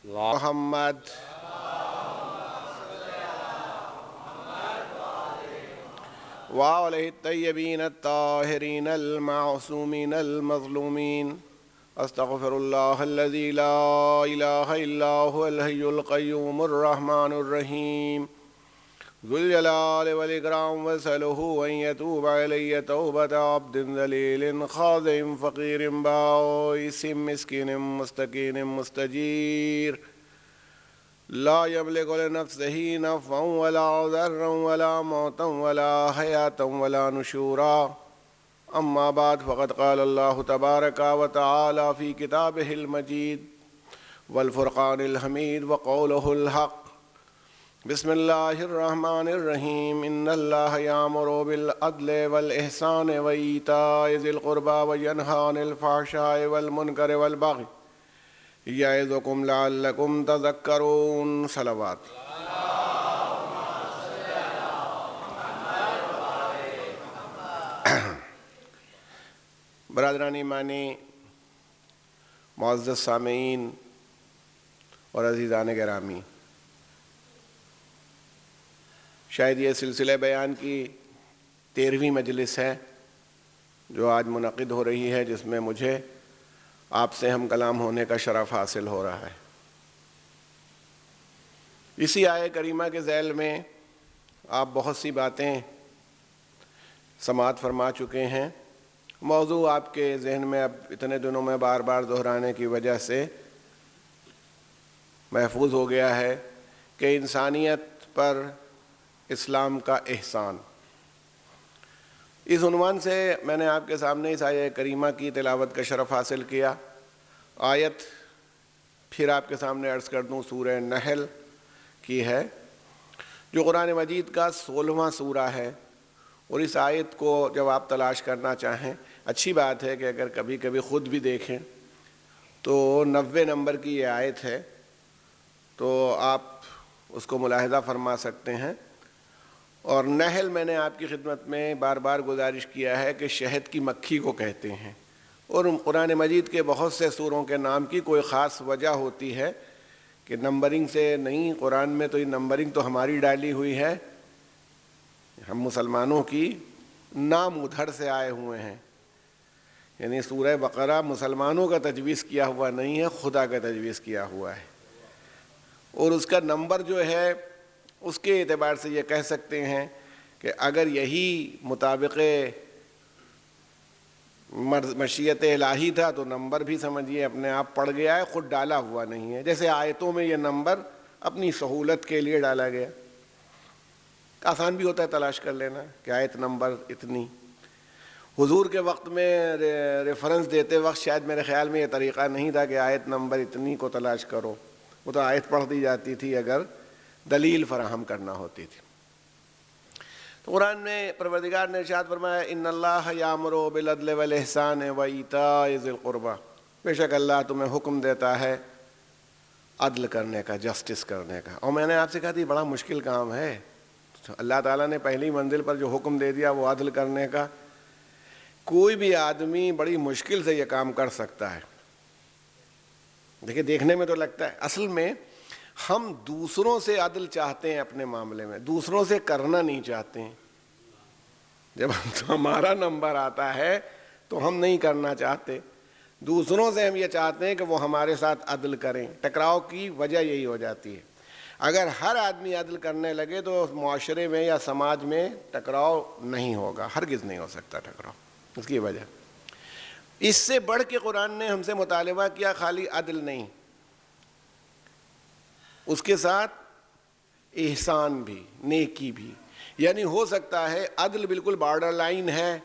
محمد وعليه الطيبين الطاهرين المعصومين المظلومين، استغفر الله الذي لا إله إلا هو الحي القيوم الرحمن الرحيم ذو الجلال والإكرام، واسأله أن يتوب علي توبة عبد ذليل خاضع فقير بائس مسكين مستكين مستجير، لا يملك لنفسه نفعا ولا ضرا ولا موتا ولا حياة ولا نشورا. أما بعد، فقد قال الله تبارك وتعالى في كتابه المجيد والفرقان الحميد وقوله الحق: بسم الله الرحمن الرحيم. إن الله يأمر بالعدل والإحسان وإيتاء ذي القربى وينهى عن الفحشاء والمنكر والبغي يعظكم لعلكم تذكرون. صلوات. برادران ایمانی، معزز سامعین اور عزیزان گرامی، شاید یہ سلسلہ بیان کی 13ویں مجلس ہے جو آج منعقد ہو رہی ہے، جس میں مجھے آپ سے ہم کلام ہونے کا شرف حاصل ہو رہا ہے۔ اسی آیہ کریمہ کے ذیل میں آپ بہت سی باتیں سماعت فرما چکے ہیں۔ موضوع آپ کے ذہن میں اب اتنے دنوں میں بار بار دہرانے کی وجہ سے محفوظ ہو گیا ہے کہ انسانیت پر اسلام کا احسان۔ اس عنوان سے میں نے آپ کے سامنے اس آیہ کریمہ کی تلاوت کا شرف حاصل کیا۔ آیت پھر آپ کے سامنے عرض کر دوں، سورہ نحل کی ہے، جو قرآن مجید کا 16واں سورہ ہے، اور اس آیت کو جب آپ تلاش کرنا چاہیں، اچھی بات ہے کہ اگر کبھی کبھی خود بھی دیکھیں تو 90 نمبر کی یہ آیت ہے، تو آپ اس کو ملاحظہ فرما سکتے ہیں۔ اور نحل میں نے آپ کی خدمت میں بار بار گزارش کیا ہے کہ شہد کی مکھی کو کہتے ہیں، اور قرآن مجید کے بہت سے سوروں کے نام کی کوئی خاص وجہ ہوتی ہے کہ نمبرنگ سے نہیں، قرآن میں تو یہ نمبرنگ تو ہماری ڈالی ہوئی ہے، ہم مسلمانوں کی، نام ادھر سے آئے ہوئے ہیں، یعنی سورہ بقرہ مسلمانوں کا تجویز کیا ہوا نہیں ہے، خدا کا تجویز کیا ہوا ہے، اور اس کا نمبر جو ہے اس کے اعتبار سے یہ کہہ سکتے ہیں کہ اگر یہی مطابق مشیت الہی تھا تو نمبر بھی سمجھیے اپنے آپ پڑ گیا ہے، خود ڈالا ہوا نہیں ہے، جیسے آیتوں میں یہ نمبر اپنی سہولت کے لیے ڈالا گیا۔ آسان بھی ہوتا ہے تلاش کر لینا کہ آیت نمبر اتنی۔ حضور کے وقت میں ریفرنس دیتے وقت شاید میرے خیال میں یہ طریقہ نہیں تھا کہ آیت نمبر اتنی کو تلاش کرو، وہ تو آیت پڑھ دی جاتی تھی اگر دلیل فراہم کرنا ہوتی تھی۔ تو قرآن میں پروردگار نے ارشاد فرمایا، ان اللہ یامر بالعدل والاحسان وایتاء ذی القربی، بے شک اللہ تمہیں حکم دیتا ہے عدل کرنے کا، جسٹس کرنے کا۔ اور میں نے آپ سے کہا تھی بڑا مشکل کام ہے، اللہ تعالیٰ نے پہلی منزل پر جو حکم دے دیا وہ عدل کرنے کا، کوئی بھی آدمی بڑی مشکل سے یہ کام کر سکتا ہے۔ دیکھیں دیکھنے میں تو لگتا ہے، اصل میں ہم دوسروں سے عدل چاہتے ہیں اپنے معاملے میں، دوسروں سے کرنا نہیں چاہتے ہیں۔ جب ہمارا نمبر آتا ہے تو ہم نہیں کرنا چاہتے، دوسروں سے ہم یہ چاہتے ہیں کہ وہ ہمارے ساتھ عدل کریں۔ ٹکراؤ کی وجہ یہی ہو جاتی ہے۔ اگر ہر آدمی عدل کرنے لگے تو معاشرے میں یا سماج میں ٹکراؤ نہیں ہوگا، ہرگز نہیں ہو سکتا ٹکراؤ۔ اس کی وجہ اس سے بڑھ کے قرآن نے ہم سے مطالبہ کیا، خالی عدل نہیں، اس کے ساتھ احسان بھی، نیکی بھی۔ یعنی ہو سکتا ہے عدل بالکل بارڈر لائن ہے،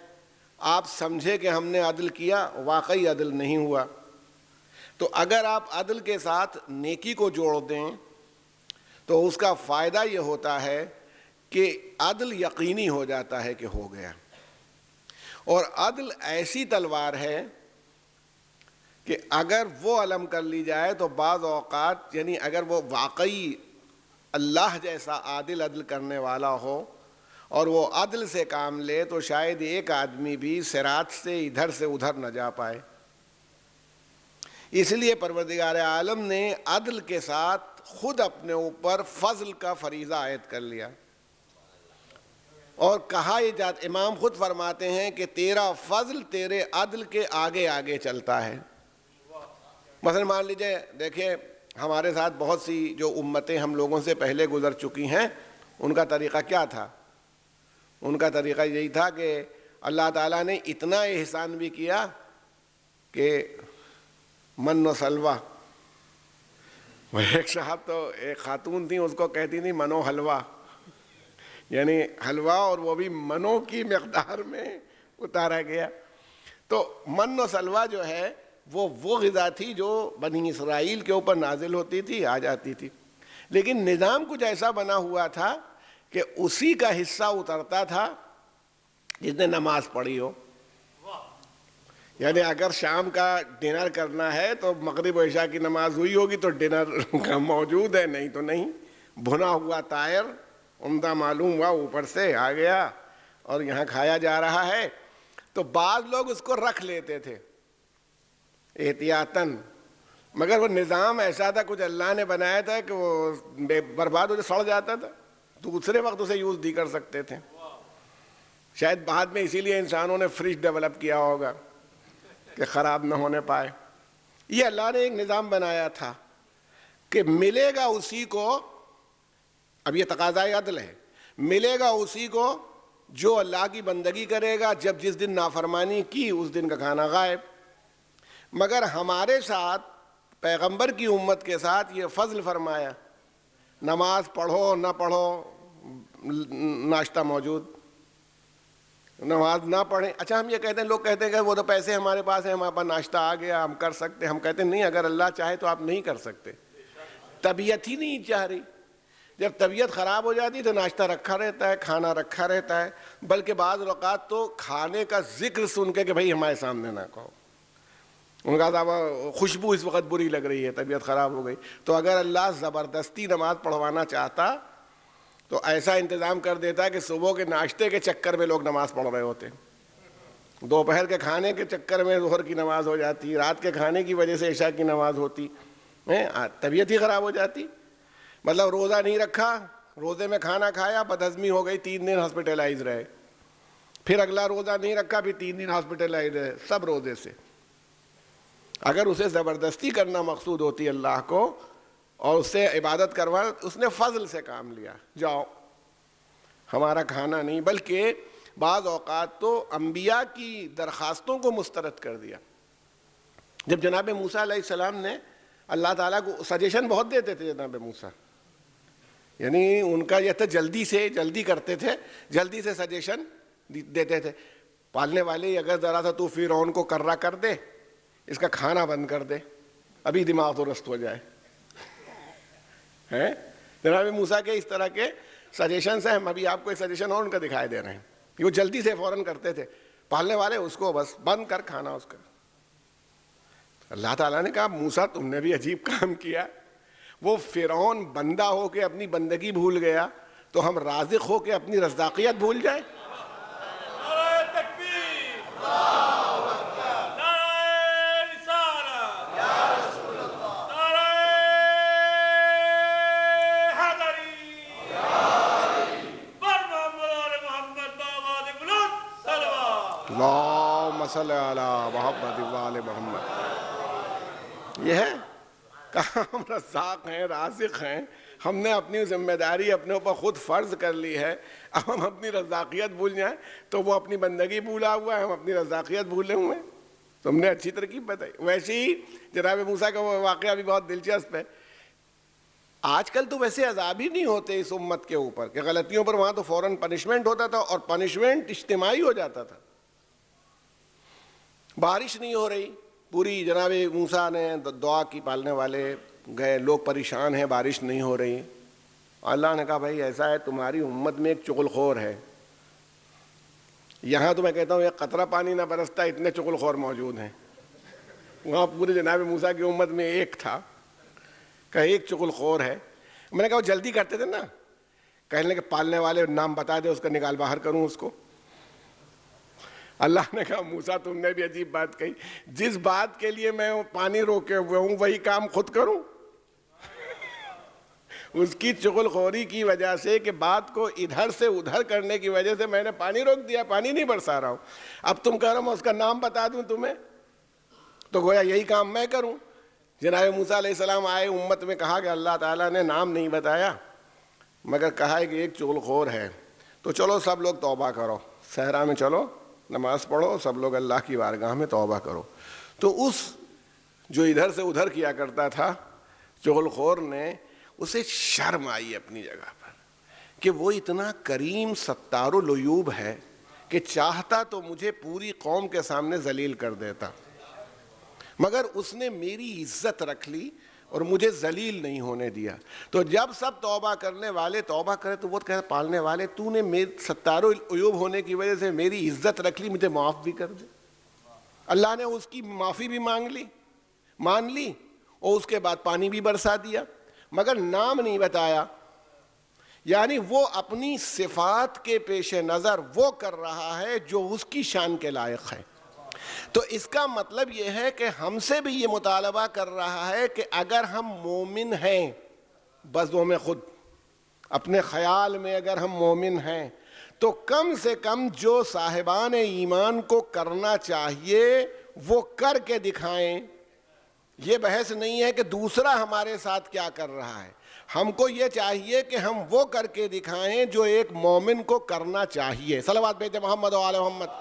آپ سمجھے کہ ہم نے عدل کیا، واقعی عدل نہیں ہوا، تو اگر آپ عدل کے ساتھ نیکی کو جوڑ دیں تو اس کا فائدہ یہ ہوتا ہے کہ عدل یقینی ہو جاتا ہے کہ ہو گیا۔ اور عدل ایسی تلوار ہے کہ اگر وہ علم کر لی جائے تو بعض اوقات، یعنی اگر وہ واقعی اللہ جیسا عادل عدل کرنے والا ہو اور وہ عدل سے کام لے تو شاید ایک آدمی بھی صراط سے ادھر سے ادھر نہ جا پائے۔ اس لیے پروردگار عالم نے عدل کے ساتھ خود اپنے اوپر فضل کا فریضہ عائد کر لیا، اور کہا یہ جات، امام خود فرماتے ہیں کہ تیرا فضل تیرے عدل کے آگے آگے چلتا ہے۔ مثلا مان لیجئے، دیکھیں ہمارے ساتھ بہت سی جو امتیں ہم لوگوں سے پہلے گزر چکی ہیں، ان کا طریقہ کیا تھا؟ ان کا طریقہ یہی تھا کہ اللہ تعالیٰ نے اتنا احسان بھی کیا کہ من و سلوہ، ایک صاحب تو ایک خاتون تھی، اس کو کہتی تھی منو حلوہ، یعنی حلوہ اور وہ بھی منو کی مقدار میں اتارا گیا۔ تو من و سلوہ جو ہے وہ غذا تھی جو بنی اسرائیل کے اوپر نازل ہوتی تھی، آ جاتی تھی، لیکن نظام کچھ ایسا بنا ہوا تھا کہ اسی کا حصہ اترتا تھا جس نے نماز پڑھی ہو۔ یعنی اگر شام کا ڈنر کرنا ہے تو مغرب و عشاء کی نماز ہوئی ہوگی تو ڈنر کا موجود ہے، نہیں تو نہیں۔ بھنا ہوا طائر عمدہ معلوم ہوا، اوپر سے آ گیا اور یہاں کھایا جا رہا ہے۔ تو بعض لوگ اس کو رکھ لیتے تھے احتیاطاً، مگر وہ نظام ایسا تھا، کچھ اللہ نے بنایا تھا کہ وہ برباد ہو سڑ جاتا تھا، دوسرے وقت اسے یوز نہیں کر سکتے تھے. شاید بعد میں اسی لیے انسانوں نے فریج ڈیولپ کیا ہوگا کہ خراب نہ ہونے پائے. یہ اللہ نے ایک نظام بنایا تھا کہ ملے گا اسی کو، اب یہ تقاضۂ عدل ہے، ملے گا اسی کو جو اللہ کی بندگی کرے گا. جس دن نافرمانی کی اس دن کا کھانا غائب. مگر ہمارے ساتھ پیغمبر کی امت کے ساتھ یہ فضل فرمایا، نماز پڑھو نہ پڑھو ناشتہ موجود، نماز نہ پڑھیں. اچھا ہم یہ کہتے ہیں، لوگ کہتے ہیں کہ وہ تو پیسے ہمارے پاس ہیں، ہمارے پاس ناشتہ آ گیا، ہم کر سکتے. ہم کہتے ہیں نہیں، اگر اللہ چاہے تو آپ نہیں کر سکتے، طبیعت ہی نہیں چاہ رہی. جب طبیعت خراب ہو جاتی تو ناشتہ رکھا رہتا ہے، کھانا رکھا رہتا ہے، بلکہ بعض اوقات تو کھانے کا ذکر سن کے کہ بھائی ہمارے سامنے نہ کہو. ان کا صاحب خوشبو اس وقت بری لگ رہی ہے، طبیعت خراب ہو گئی. تو اگر اللہ زبردستی نماز پڑھوانا چاہتا تو ایسا انتظام کر دیتا کہ صبح کے ناشتے کے چکر میں لوگ نماز پڑھ رہے ہوتے، دوپہر کے کھانے کے چکر میں ظہر کی نماز ہو جاتی، رات کے کھانے کی وجہ سے عشاء کی نماز ہوتی، طبیعت ہی خراب ہو جاتی. مطلب روزہ نہیں رکھا، روزے میں کھانا کھایا، بدہضمی ہو گئی، 3 دن ہاسپٹلائز رہے. پھر اگلا روزہ نہیں رکھا، پھر 3 دن ہاسپٹلائز رہے، سب روزے سے. اگر اسے زبردستی کرنا مقصود ہوتی اللہ کو اور اس سے عبادت کروانا، اس نے فضل سے کام لیا، جاؤ ہمارا کھانا نہیں، بلکہ بعض اوقات تو انبیاء کی درخواستوں کو مسترد کر دیا. جب جناب موسیٰ علیہ السلام نے اللہ تعالیٰ کو سجیشن بہت دیتے تھے، جناب موسیٰ یعنی ان کا یہ تھا جلدی کرتے تھے، جلدی سے سجیشن دیتے تھے. پالنے والے اگر ذرا سا تو فرعون کو کرا کر دے، اس کا کھانا بند کر دے، ابھی دماغ درست ہو جائے. جناب موسیٰ کے اس طرح کے سجیشن سے ہم ابھی آپ کو ایک سجیشن اور ان کا دکھائی دے رہے ہیں. وہ جلدی سے فوراً کرتے تھے، پالنے والے اس کو بس بند کر کھانا اس کا. اللہ تعالیٰ نے کہا موسیٰ تم نے بھی عجیب کام کیا. وہ فرعون بندہ ہو کے اپنی بندگی بھول گیا تو ہم رازق ہو کے اپنی رزاقیت بھول جائیں؟ اللہم صلی علی محمد وآل محمد. یہ ہے کہ ہم رزاق ہیں، رازق ہیں. ہم نے اپنی ذمہ داری اپنے اوپر خود فرض کر لی ہے. اب ہم اپنی رزاقیت بھول جائیں تو وہ اپنی بندگی بھولا ہوا ہے، ہم اپنی رزاقیت بھولے ہوئے ہیں. تم نے اچھی ترکیب بتائی. ویسے ہی جناب موسیٰ کا وہ واقعہ بھی بہت دلچسپ ہے. آج کل تو ویسے عذاب ہی نہیں ہوتے اس امت کے اوپر کہ غلطیوں پر، وہاں تو فوراً پنشمنٹ ہوتا تھا اور پنشمنٹ اجتماعی ہو جاتا تھا. بارش نہیں ہو رہی، پوری جناب موسیٰ نے دعا کی، پالنے والے گئے، لوگ پریشان ہیں، بارش نہیں ہو رہی. اللہ نے کہا بھائی ایسا ہے تمہاری امت میں ایک چغل خور ہے. یہاں تو میں کہتا ہوں ایک قطرہ پانی نہ برستا، اتنے چغل خور موجود ہیں. وہاں پورے جناب موسیٰ کی امت میں ایک تھا کہ ایک چغل خور ہے. میں نے کہا وہ جلدی کرتے تھے نا، کہنے کہ پالنے والے نام بتا دے، اس کا نکال باہر کروں اس کو. اللہ نے کہا موسیٰ تم نے بھی عجیب بات کہی، جس بات کے لیے میں پانی روکے ہوئے ہوں وہی کام خود کروں. اس کی چغل خوری کی وجہ سے کہ بات کو ادھر سے ادھر کرنے کی وجہ سے میں نے پانی روک دیا، پانی نہیں برسا رہا ہوں. اب تم کہہ رہا ہوں میں اس کا نام بتا دوں تمہیں، تو گویا یہی کام میں کروں. جناب موسیٰ علیہ السلام آئے، امت میں کہا کہ اللہ تعالیٰ نے نام نہیں بتایا مگر کہا ہے کہ ایک چغل خور ہے. تو چلو سب لوگ توبہ کرو، صحرا میں چلو، نماز پڑھو، سب لوگ اللہ کی بارگاہ میں توبہ کرو. تو اس جو ادھر سے ادھر کیا کرتا تھا چغل خور نے، اسے شرم آئی اپنی جگہ پر کہ وہ اتنا کریم ستار العیوب ہے کہ چاہتا تو مجھے پوری قوم کے سامنے ذلیل کر دیتا، مگر اس نے میری عزت رکھ لی اور مجھے ذلیل نہیں ہونے دیا. تو جب سب توبہ کرنے والے توبہ کرے تو وہ کہتے پالنے والے تو نے میرے ستار العیوب ہونے کی وجہ سے میری عزت رکھ لی، مجھے معاف بھی کر دے. اللہ نے اس کی معافی بھی مان لی اور اس کے بعد پانی بھی برسا دیا، مگر نام نہیں بتایا یعنی وہ اپنی صفات کے پیش نظر وہ کر رہا ہے جو اس کی شان کے لائق ہے. تو اس کا مطلب یہ ہے کہ ہم سے بھی یہ مطالبہ کر رہا ہے کہ اگر ہم مومن ہیں بزم میں خود اپنے خیال میں اگر ہم مومن ہیں تو کم سے کم جو صاحبان ایمان کو کرنا چاہیے وہ کر کے دکھائیں. یہ بحث نہیں ہے کہ دوسرا ہمارے ساتھ کیا کر رہا ہے, ہم کو یہ چاہیے کہ ہم وہ کر کے دکھائیں جو ایک مومن کو کرنا چاہیے. صلوات بھیجیں محمد و آل محمد.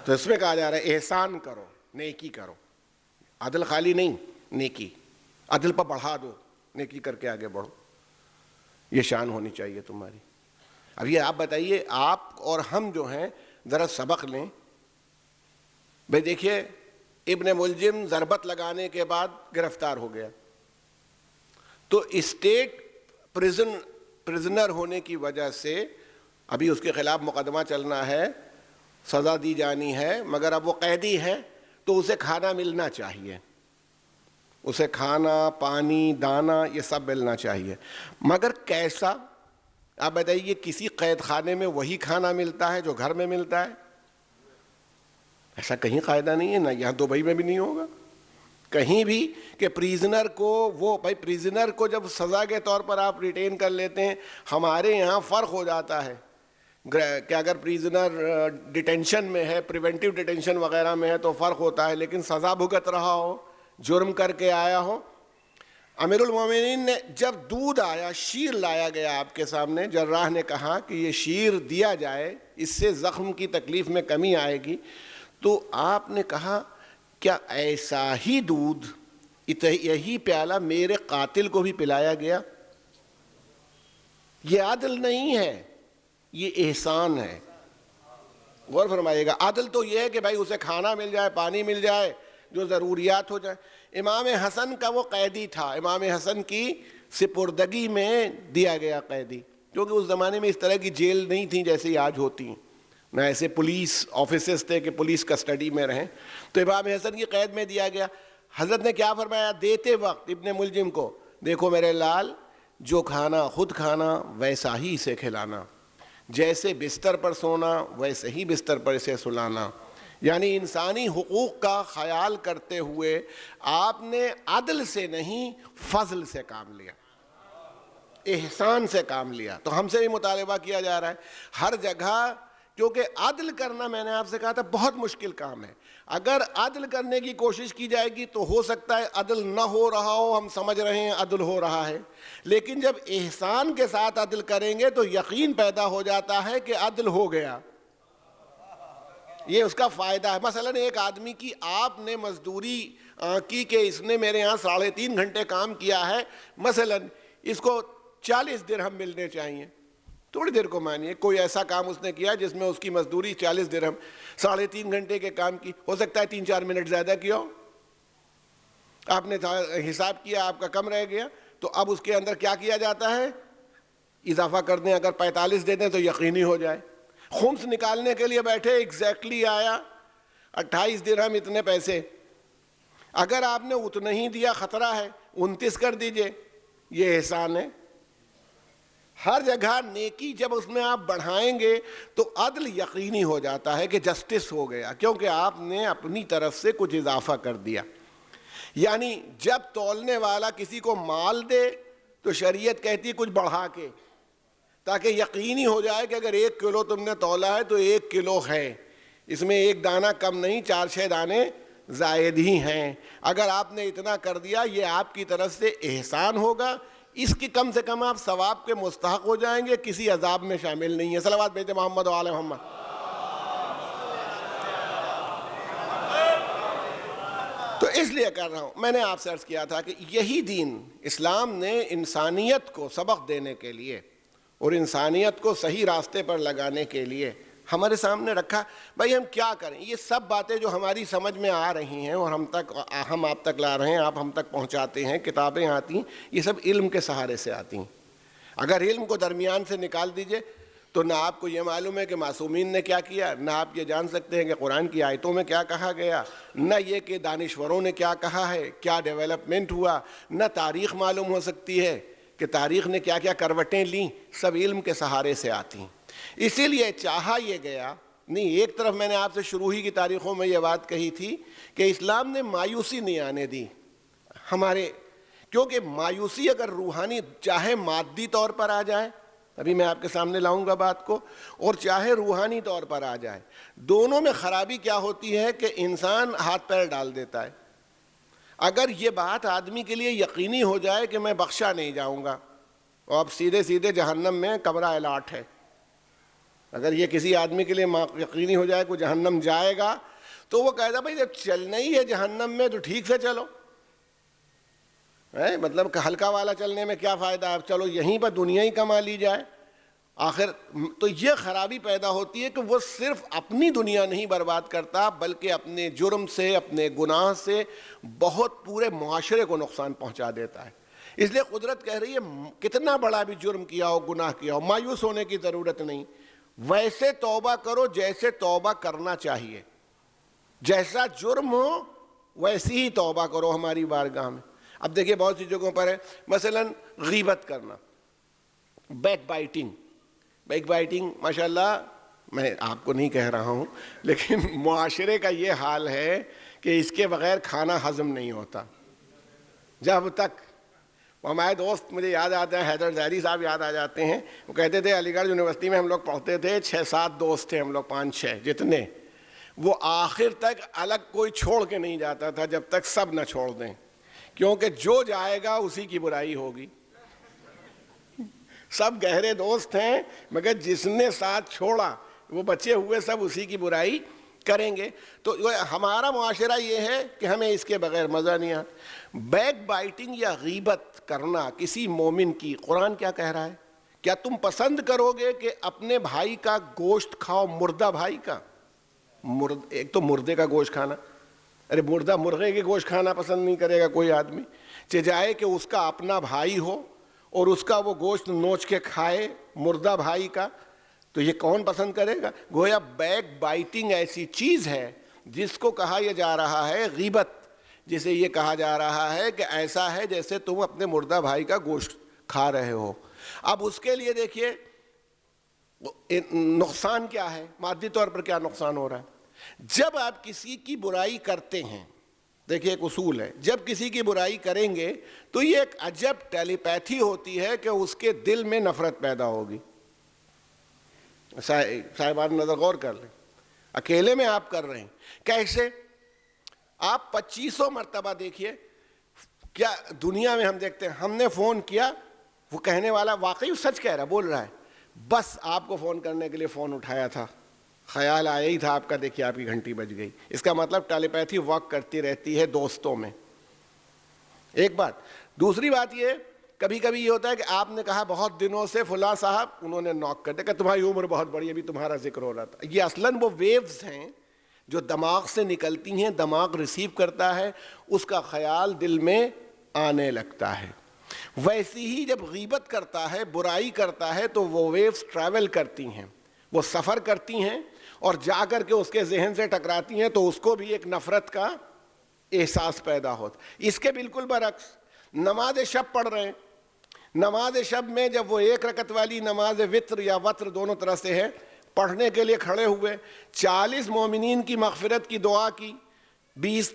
تو اس میں کہا جا رہا ہے احسان کرو, نیکی کرو, عدل خالی نہیں, نیکی, عدل پر بڑھا دو, نیکی کر کے آگے بڑھو, یہ شان ہونی چاہیے تمہاری. اب یہ آپ بتائیے, آپ اور ہم جو ہیں ذرا سبق لیں. بھئی دیکھیے, ابن ملجم ضربت لگانے کے بعد گرفتار ہو گیا, تو اسٹیٹ پرزنر ہونے کی وجہ سے ابھی اس کے خلاف مقدمہ چلنا ہے, سزا دی جانی ہے, مگر اب وہ قیدی ہے تو اسے کھانا ملنا چاہیے, اسے کھانا, پانی, دانا یہ سب ملنا چاہیے. مگر کیسا؟ آپ بتائیے, کسی قید خانے میں وہی کھانا ملتا ہے جو گھر میں ملتا ہے؟ ایسا کہیں قاعدہ نہیں ہے, نہ یہاں دبئی میں بھی نہیں ہوگا کہیں بھی کہ پریزنر کو وہ, بھائی پریزنر کو جب سزا کے طور پر آپ ریٹین کر لیتے ہیں, ہمارے یہاں فرق ہو جاتا ہے کہ اگر پریزنر ڈیٹینشن میں ہے, پریونٹیو ڈیٹینشن وغیرہ میں ہے تو فرق ہوتا ہے, لیکن سزا بھگت رہا ہو, جرم کر کے آیا ہو. امیر المومنین نے جب دودھ آیا, شیر لایا گیا آپ کے سامنے, جراح نے کہا کہ یہ شیر دیا جائے, اس سے زخم کی تکلیف میں کمی آئے گی, تو آپ نے کہا کیا ایسا ہی دودھ, یہی پیالہ میرے قاتل کو بھی پلایا گیا؟ یہ عدل نہیں ہے, یہ احسان ہے. غور فرمائیے گا, عدل تو یہ ہے کہ بھائی اسے کھانا مل جائے, پانی مل جائے, جو ضروریات ہو جائے. امام حسن کا وہ قیدی تھا, امام حسن کی سپردگی میں دیا گیا قیدی, کیونکہ اس زمانے میں اس طرح کی جیل نہیں تھی جیسے آج ہوتی ہیں, نہ ایسے پولیس آفیسز تھے کہ پولیس کسٹڈی میں رہیں. تو امام حسن کی قید میں دیا گیا. حضرت نے کیا فرمایا دیتے وقت ابن ملجم کو, دیکھو میرے لال, جو کھانا خود کھانا ویسا ہی اسے کھلانا, جیسے بستر پر سونا ویسے ہی بستر پر اسے سلانا. یعنی انسانی حقوق کا خیال کرتے ہوئے آپ نے عدل سے نہیں فضل سے کام لیا, احسان سے کام لیا. تو ہم سے بھی مطالبہ کیا جا رہا ہے ہر جگہ, کیونکہ عدل کرنا میں نے آپ سے کہا تھا بہت مشکل کام ہے. اگر عدل کرنے کی کوشش کی جائے گی تو ہو سکتا ہے عدل نہ ہو رہا ہو, ہم سمجھ رہے ہیں عدل ہو رہا ہے, لیکن جب احسان کے ساتھ عدل کریں گے تو یقین پیدا ہو جاتا ہے کہ عدل ہو گیا. یہ اس کا فائدہ ہے. مثلا ایک آدمی کی آپ نے مزدوری کی کہ اس نے میرے ہاں 3.5 گھنٹے کام کیا ہے, مثلا اس کو 40 درہم ملنے چاہیے. تھوڑی دیر کو مانیے کوئی ایسا کام اس نے کیا جس میں اس کی مزدوری 40 درہم, 3.5 گھنٹے کے کام کی, ہو سکتا ہے 3-4 منٹ زیادہ کیا ہو, آپ نے حساب کیا آپ کا کم رہ گیا, تو اب اس کے اندر کیا کیا جاتا ہے, اضافہ کر دیں. اگر 45 دے دیں تو یقینی ہو جائے. خمس نکالنے کے لیے بیٹھے, ایگزیکٹلی آیا 28 درہم اتنے پیسے, اگر آپ نے اتنا ہی دیا خطرہ ہے 29 کر دیجئے, یہ احسان ہے. ہر جگہ نیکی جب اس میں آپ بڑھائیں گے تو عدل یقینی ہو جاتا ہے کہ جسٹس ہو گیا, کیونکہ آپ نے اپنی طرف سے کچھ اضافہ کر دیا. یعنی جب تولنے والا کسی کو مال دے تو شریعت کہتی ہے کچھ بڑھا کے, تاکہ یقینی ہو جائے کہ اگر 1 کلو تم نے تولا ہے تو 1 کلو ہے, اس میں 1 دانہ کم نہیں, 4-6 دانے زائد ہی ہیں. اگر آپ نے اتنا کر دیا یہ آپ کی طرف سے احسان ہوگا, اس کی کم سے کم آپ ثواب کے مستحق ہو جائیں گے, کسی عذاب میں شامل نہیں ہے. صلوات بھیجیں محمد و آل محمد. تو اس لیے کر رہا ہوں, میں نے آپ سے عرض کیا تھا کہ یہی دین اسلام نے انسانیت کو سبق دینے کے لیے اور انسانیت کو صحیح راستے پر لگانے کے لیے ہمارے سامنے رکھا. بھائی ہم کیا کریں, یہ سب باتیں جو ہماری سمجھ میں آ رہی ہیں اور ہم آپ تک لا رہے ہیں, آپ ہم تک پہنچاتے ہیں, کتابیں آتی ہیں, یہ سب علم کے سہارے سے آتی ہیں. اگر علم کو درمیان سے نکال دیجئے تو نہ آپ کو یہ معلوم ہے کہ معصومین نے کیا کیا، نہ آپ یہ جان سکتے ہیں کہ قرآن کی آیتوں میں کیا کہا گیا، نہ یہ کہ دانشوروں نے کیا کہا ہے، کیا ڈیولپمنٹ ہوا، نہ تاریخ معلوم ہو سکتی ہے کہ تاریخ نے کیا کیا کروٹیں لیں، سب علم کے سہارے سے آتی ہیں۔ اسی لیے چاہا یہ گیا نہیں، ایک طرف میں نے آپ سے شروع ہی کی تاریخوں میں یہ بات کہی تھی کہ اسلام نے مایوسی نہیں آنے دی ہمارے، کیونکہ مایوسی اگر روحانی چاہے مادی طور پر آ جائے، ابھی میں آپ کے سامنے لاؤں گا بات کو، اور چاہے روحانی طور پر آ جائے، دونوں میں خرابی کیا ہوتی ہے کہ انسان ہاتھ پیر ڈال دیتا ہے۔ اگر یہ بات آدمی کے لیے یقینی ہو جائے کہ میں بخشا نہیں جاؤں گا، اور اب سیدھے سیدھے جہنم میں کمرہ الاٹ ہے، اگر یہ کسی آدمی کے لیے یقینی ہو جائے کہ جہنم جائے گا، تو وہ کہتا بھائی جب چلنا ہی ہے جہنم میں تو ٹھیک سے چلو، مطلب کہ ہلکا والا چلنے میں کیا فائدہ ہے، چلو یہیں پر دنیا ہی کما لی جائے آخر۔ تو یہ خرابی پیدا ہوتی ہے کہ وہ صرف اپنی دنیا نہیں برباد کرتا، بلکہ اپنے جرم سے، اپنے گناہ سے بہت پورے معاشرے کو نقصان پہنچا دیتا ہے۔ اس لیے قدرت کہہ رہی ہے کتنا بڑا بھی جرم کیا ہو، گناہ کیا ہو، مایوس ہونے کی ضرورت نہیں، ویسے توبہ کرو جیسے توبہ کرنا چاہیے، جیسا جرم ہو ویسی ہی توبہ کرو ہماری بارگاہ میں۔ اب دیکھیے بہت سی جگہوں پر ہے، مثلا غیبت کرنا، بیک بائٹنگ ماشاءاللہ میں آپ کو نہیں کہہ رہا ہوں، لیکن معاشرے کا یہ حال ہے کہ اس کے بغیر کھانا ہضم نہیں ہوتا۔ جب تک ہمارے دوست مجھے یاد آتے ہیں، حیدر زہری صاحب یاد آ جاتے ہیں، وہ کہتے تھے علی گڑھ یونیورسٹی میں ہم لوگ پڑھتے تھے، 6-7 دوست تھے ہم لوگ، 5-6 جتنے، وہ آخر تک الگ کوئی چھوڑ کے نہیں جاتا تھا جب تک سب نہ چھوڑ دیں، کیونکہ جو جائے گا اسی کی برائی ہوگی۔ سب گہرے دوست ہیں مگر جس نے ساتھ چھوڑا وہ بچے ہوئے سب اسی کی برائی کریں گے۔ تو ہمارا معاشرہ یہ ہے کہ ہمیں اس کے بغیر مزہ نہیں آتا۔ بیک بائٹنگ یا غیبت کرنا کسی مومن کی، قرآن کیا کہہ رہا ہے؟ کیا تم پسند کرو گے کہ اپنے بھائی کا گوشت کھاؤ، مردہ بھائی کا؟ ایک تو مردے کا گوشت کھانا، ارے مردہ مرغے کے گوشت کھانا پسند نہیں کرے گا کوئی آدمی، چاہے کہ اس کا اپنا بھائی ہو اور اس کا وہ گوشت نوچ کے کھائے مردہ بھائی کا، تو یہ کون پسند کرے گا؟ گویا بیک بائٹنگ ایسی چیز ہے جس کو کہا یہ جا رہا ہے غیبت، جسے یہ کہا جا رہا ہے کہ ایسا ہے جیسے تم اپنے مردہ بھائی کا گوشت کھا رہے ہو۔ اب اس کے لیے دیکھیے نقصان کیا ہے، مادی طور پر کیا نقصان ہو رہا ہے۔ جب آپ کسی کی برائی کرتے ہیں، دیکھیے ایک اصول ہے، جب کسی کی برائی کریں گے تو یہ ایک عجب ٹیلی پیتھی ہوتی ہے کہ اس کے دل میں نفرت پیدا ہوگی۔ صاحبان نظر غور کر لیں، اکیلے میں آپ کر رہے ہیں، کیسے؟ آپ 2500 مرتبہ دیکھیے، کیا دنیا میں ہم دیکھتے ہیں، ہم نے فون کیا، وہ کہنے والا واقعی سچ کہہ رہا، بول رہا ہے، بس آپ کو فون کرنے کے لیے فون اٹھایا تھا، خیال آیا ہی تھا آپ کا، دیکھیے آپ کی گھنٹی بج گئی۔ اس کا مطلب ٹیلی پیتھی ورک کرتی رہتی ہے دوستوں میں، ایک بات۔ دوسری بات یہ، کبھی کبھی یہ ہوتا ہے کہ آپ نے کہا بہت دنوں سے فلاں صاحب، انہوں نے نوک کر دیا کہ تمہاری عمر بہت بڑی ہے، ابھی تمہارا ذکر ہو رہا تھا۔ یہ اصلاً وہ ویوز ہیں جو دماغ سے نکلتی ہیں، دماغ ریسیو کرتا ہے، اس کا خیال دل میں آنے لگتا ہے۔ ویسی ہی جب غیبت کرتا ہے، برائی کرتا ہے، تو وہ ویوز ٹریول کرتی ہیں، وہ سفر کرتی ہیں اور جا کر کے اس کے ذہن سے ٹکراتی ہیں، تو اس کو بھی ایک نفرت کا احساس پیدا ہوتا۔ اس کے بالکل برعکس، نماز شب پڑھ رہے ہیں، نماز شب میں جب وہ 1 رکعت والی نماز وتر یا وتر دونوں طرح سے ہے، پڑھنے کے لیے کھڑے ہوئے، 40 مومنین کی مغفرت کی دعا کی، 20